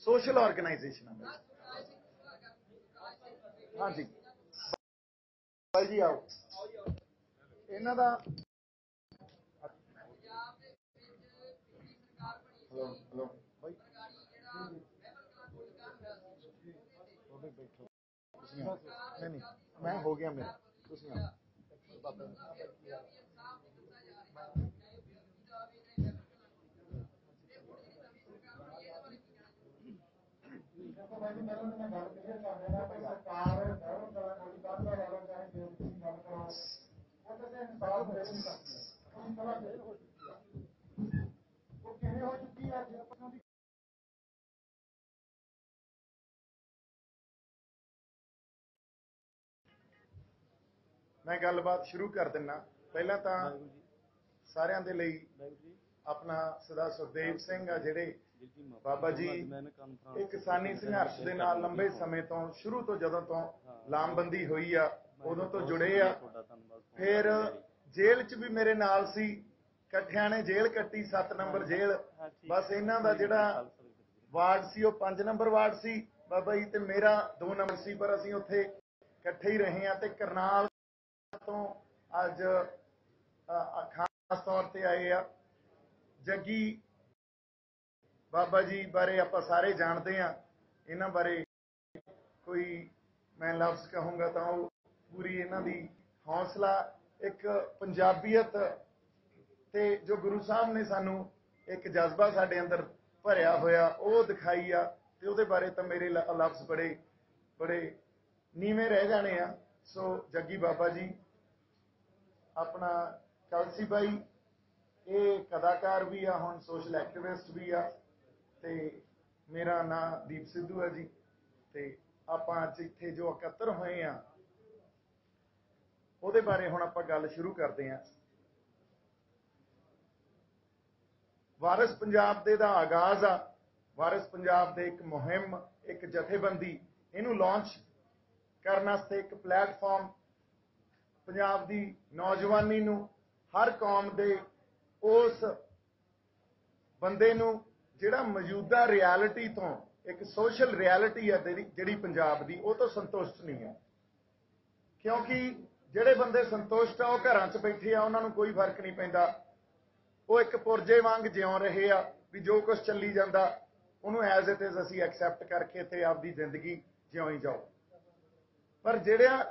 Speaker 1: ਸੋਸ਼ਲ ਆਰਗੇਨਾਈਜੇਸ਼ਨ। ਹਾਂਜੀ ਭਾਈ ਜੀ ਆਓ, ਇਹਨਾਂ ਦਾ ਹੈਲੋ ਭਾਈ ਬੈਠੋ, ਨਹੀਂ ਮੈਂ ਹੋ ਗਿਆ ਮੇਰਾ, ਤੁਸੀਂ ਆਓ। ਮੈਂ ਗੱਲਬਾਤ ਸ਼ੁਰੂ ਕਰ ਦਿੰਦਾ। ਪਹਿਲਾਂ ਤਾਂ ਸਾਰਿਆਂ ਦੇ ਲਈ ਆਪਣਾ ਸਰਦਾਰ ਸੁਖਦੇਵ ਸਿੰਘ ਆ ਜਿਹੜੇ ਬਾਬਾ ਜੀ ਇਹ ਕਿਸਾਨੀ ਸੰਘਰਸ਼ ਦੇ ਨਾਲ ਲੰਬੇ ਸਮੇਂ ਤੋਂ ਸ਼ੁਰੂ ਤੋਂ ਜਦੋਂ ਤੋਂ ਲਾਮਬੰਦੀ ਹੋਈ ਆ ਉਦੋਂ ਤੋਂ ਜੁੜੇ ਆ। ਫਿਰ ਜੇਲ੍ਹ 'ਚ ਵੀ ਮੇਰੇ ਨਾਲ ਸੀ, ਇਕੱਠਿਆਂ ਨੇ ਜੇਲ੍ਹ ਕੱਟੀ, 7 ਨੰਬਰ ਜੇਲ੍ਹ। ਬਸ ਇਹਨਾਂ ਦਾ ਜਿਹੜਾ ਵਾਰਡ ਸੀ ਉਹ 5 ਨੰਬਰ ਵਾਰਡ ਸੀ ਬਾਬਾ ਜੀ, ਤੇ ਮੇਰਾ 2 ਨੰਬਰ ਸੀ, ਪਰ ਅਸੀਂ ਉੱਥੇ ਇਕੱਠੇ ਹੀ ਰਹੇ ਹਾਂ। ਤੇ ਕਰਨਾਲ ਤੋਂ ਅੱਜ ਖਾਸ ਤੌਰ ਤੇ ਆਏ ਆ ਜੱਗੀ ਬਾਬਾ ਜੀ ਬਾਰੇ ਆਪਾਂ ਸਾਰੇ ਜਾਣਦੇ ਹਾਂ। ਇਹਨਾਂ ਬਾਰੇ ਕੋਈ ਮੈਂ ਲਫ਼ਜ਼ ਕਹੂੰਗਾ ਤਾਂ ਉਹ ਪੂਰੀ ਇਹਨਾਂ ਦੀ ਹੌਸਲਾ, ਇੱਕ ਪੰਜਾਬੀਅਤ ਤੇ ਜੋ ਗੁਰੂ ਸਾਹਿਬ ਨੇ ਸਾਨੂੰ ਇੱਕ ਜਜ਼ਬਾ ਸਾਡੇ ਅੰਦਰ ਭਰਿਆ ਹੋਇਆ ਉਹ ਦਿਖਾਈ ਆ, ਤੇ ਉਹਦੇ ਬਾਰੇ ਤਾਂ ਮੇਰੇ ਲਫ਼ਜ਼ ਬੜੇ ਨੀਵੇਂ ਰਹਿ ਜਾਣੇ ਆ। ਸੋ ਜੱਗੀ ਬਾਬਾ ਜੀ, ਆਪਣਾ ਕਲਸੀ ਬਾਈ ਇਹ ਕਲਾਕਾਰ ਵੀ ਆ, ਹੁਣ ਸੋਸ਼ਲ ਐਕਟਿਵਿਸਟ ਵੀ ਆ, ਤੇ ਮੇਰਾ ਨਾਂ ਦੀਪ ਸਿੱਧੂ ਹੈ ਜੀ। ਤੇ ਆਪਾਂ ਅੱਜ ਇੱਥੇ ਜੋ ਇਕੱਤਰ ਹੋਏ ਆ ਉਹਦੇ ਬਾਰੇ ਹੁਣ ਆਪਾਂ ਗੱਲ ਸ਼ੁਰੂ ਕਰਦੇ ਹਾਂ। ਵਾਰਿਸ ਪੰਜਾਬ ਦੇ ਦਾ ਆਗਾਜ਼ ਆ। ਵਾਰਿਸ ਪੰਜਾਬ ਦੇ ਇੱਕ ਮੁਹਿੰਮ, ਇੱਕ ਜਥੇਬੰਦੀ, ਇਹਨੂੰ ਲਾਂਚ ਕਰਨ ਵਾਸਤੇ ਇੱਕ ਪਲੇਟਫਾਰਮ ਪੰਜਾਬ ਦੀ ਨੌਜਵਾਨੀ ਨੂੰ, ਹਰ ਕੌਮ ਦੇ ਉਸ ਬੰਦੇ ਨੂੰ ਜਿਹੜਾ ਮੌਜੂਦਾ ਰਿਐਲਿਟੀ ਤੋਂ, ਇੱਕ ਸੋਸ਼ਲ ਰਿਐਲਿਟੀ ਹੈ ਜਿਹੜੀ ਪੰਜਾਬ ਦੀ, ਉਹ ਤੋਂ ਸੰਤੁਸ਼ਟ ਨਹੀਂ ਹੈ। ਕਿਉਂਕਿ ਜਿਹੜੇ ਬੰਦੇ ਸੰਤੁਸ਼ਟ ਆ ਉਹ ਘਰਾਂ 'ਚ ਬੈਠੇ ਆ, ਉਹਨਾਂ ਨੂੰ ਕੋਈ ਫਰਕ ਨਹੀਂ ਪੈਂਦਾ। ਉਹ ਇੱਕ ਪੁਰਜੇ ਵਾਂਗ ਜਿਉਂ ਰਹੇ ਆ ਵੀ ਜੋ ਕੁਝ ਚੱਲੀ ਜਾਂਦਾ ਉਹਨੂੰ ਐਜ਼ ਇਟ ਇਜ਼ ਅਸੀਂ ਐਕਸੈਪਟ ਕਰਕੇ ਤੇ ਆਪਦੀ ਜ਼ਿੰਦਗੀ ਜਿਉਂ ਜਾਓ। ਪਰ ਜਿਹੜਿਆਂ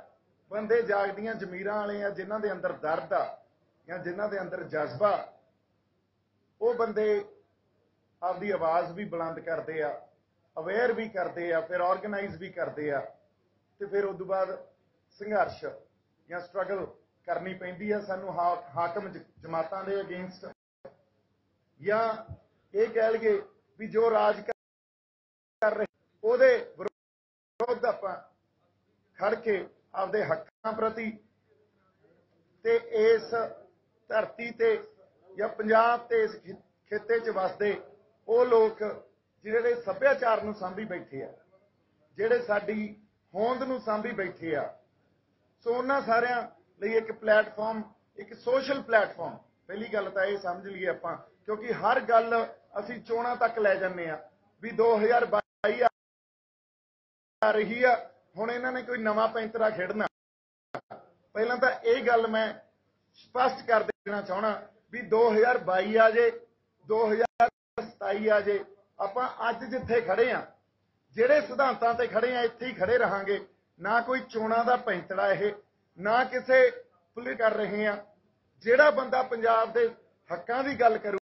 Speaker 1: ਬੰਦੇ ਜਾਗਦੀਆਂ ਜ਼ਮੀਰਾਂ ਵਾਲੇ ਆ, ਜਿਨ੍ਹਾਂ ਦੇ ਅੰਦਰ ਦਰਦ ਆ ਜਾਂ ਜਿਨ੍ਹਾਂ ਦੇ ਅੰਦਰ ਜਜ਼ਬਾ, ਉਹ ਬੰਦੇ ਆਪਦੀ ਆਵਾਜ਼ ਵੀ ਬੁਲੰਦ ਕਰਦੇ ਆ, ਅਵੇਅਰ ਵੀ ਕਰਦੇ ਆ, ਫਿਰ ਆਰਗੇਨਾਈਜ਼ ਵੀ ਕਰਦੇ ਆ, ਤੇ ਫਿਰ ਉਸ ਤੋਂ ਬਾਅਦ ਸੰਘਰਸ਼ ਜਾਂ ਸਟਰਗਲ ਕਰਨੀ ਪੈਂਦੀ ਆ ਸਾਨੂੰ ਹਾਕਮ ਜਮਾਤਾਂ ਦੇ ਅਗੇਂਸਟ, ਜਾਂ ਇਹ ਕਹਿ ਲਈਏ ਵੀ ਜੋ ਰਾਜ ਕਰ ਰਹੇ ਉਹਦੇ ਵਿਰੁੱਧ ਆਪਾਂ ਖੜ ਕੇ ਆਪਦੇ ਹੱਕਾਂ ਪ੍ਰਤੀ ਤੇ ਇਸ ਧਰਤੀ ਤੇ ਜਾਂ ਪੰਜਾਬ ਤੇ ਇਸ ਖਿੱਤੇ 'ਚ ਵਸਦੇ ਉਹ ਲੋਕ ਜਿਹੜੇ ਸੱਭਿਆਚਾਰ ਨੂੰ ਸਾਂਭੀ ਬੈਠੇ ਆ, ਜਿਹੜੇ ਸਾਡੀ ਹੋਂਦ ਨੂੰ ਸਾਂਭੀ ਬੈਠੇ ਆ। ਸੋ ਉਹਨਾਂ ਸਾਰਿਆਂ ਲਈ ਇੱਕ ਪਲੇਟਫਾਰਮ, ਇੱਕ ਸੋਸ਼ਲ ਪਲੇਟਫਾਰਮ। ਪਹਿਲੀ ਗੱਲ ਤਾਂ ਇਹ ਸਮਝ ਲਈਏ ਆਪਾਂ, ਕਿਉਂਕਿ ਹਰ ਗੱਲ ਅਸੀਂ ਚੋਣਾਂ ਤੱਕ ਲੈ ਜਾਂਦੇ ਆ ਵੀ 2022 ਆ ਰਹੀ ਆ, ਹੁਣ ਇਹਨਾਂ ਨੇ ਕੋਈ ਨਵਾਂ ਪੈਂਤਰਾ ਖੇਡਣਾ। ਪਹਿਲਾਂ ਤਾਂ ਇਹ ਗੱਲ ਮੈਂ ਸਪਸ਼ਟ ਕਰ ਦੇਣਾ ਚਾਹਣਾ ਵੀ 2022 ਆ ਜੇ, 2027 ਆ ਜੇ, ਆਪਾਂ ਅੱਜ ਜਿੱਥੇ ਖੜੇ ਆ, ਜਿਹੜੇ ਸਿਧਾਂਤਾਂ ਤੇ ਖੜੇ ਆ ਇੱਥੇ ਹੀ ਖੜੇ ਰਹਾਂਗੇ। ਨਾ ਕੋਈ ਚੋਣਾਂ ਦਾ ਪੈਂਤੜਾ ਇਹ, ਨਾ ਕਿਸੇ ਪੁਲਿਸ ਕਰ ਰਹੇ ਆ। ਜਿਹੜਾ ਬੰਦਾ ਪੰਜਾਬ ਦੇ ਹੱਕਾਂ ਦੀ ਗੱਲ ਕਰੂ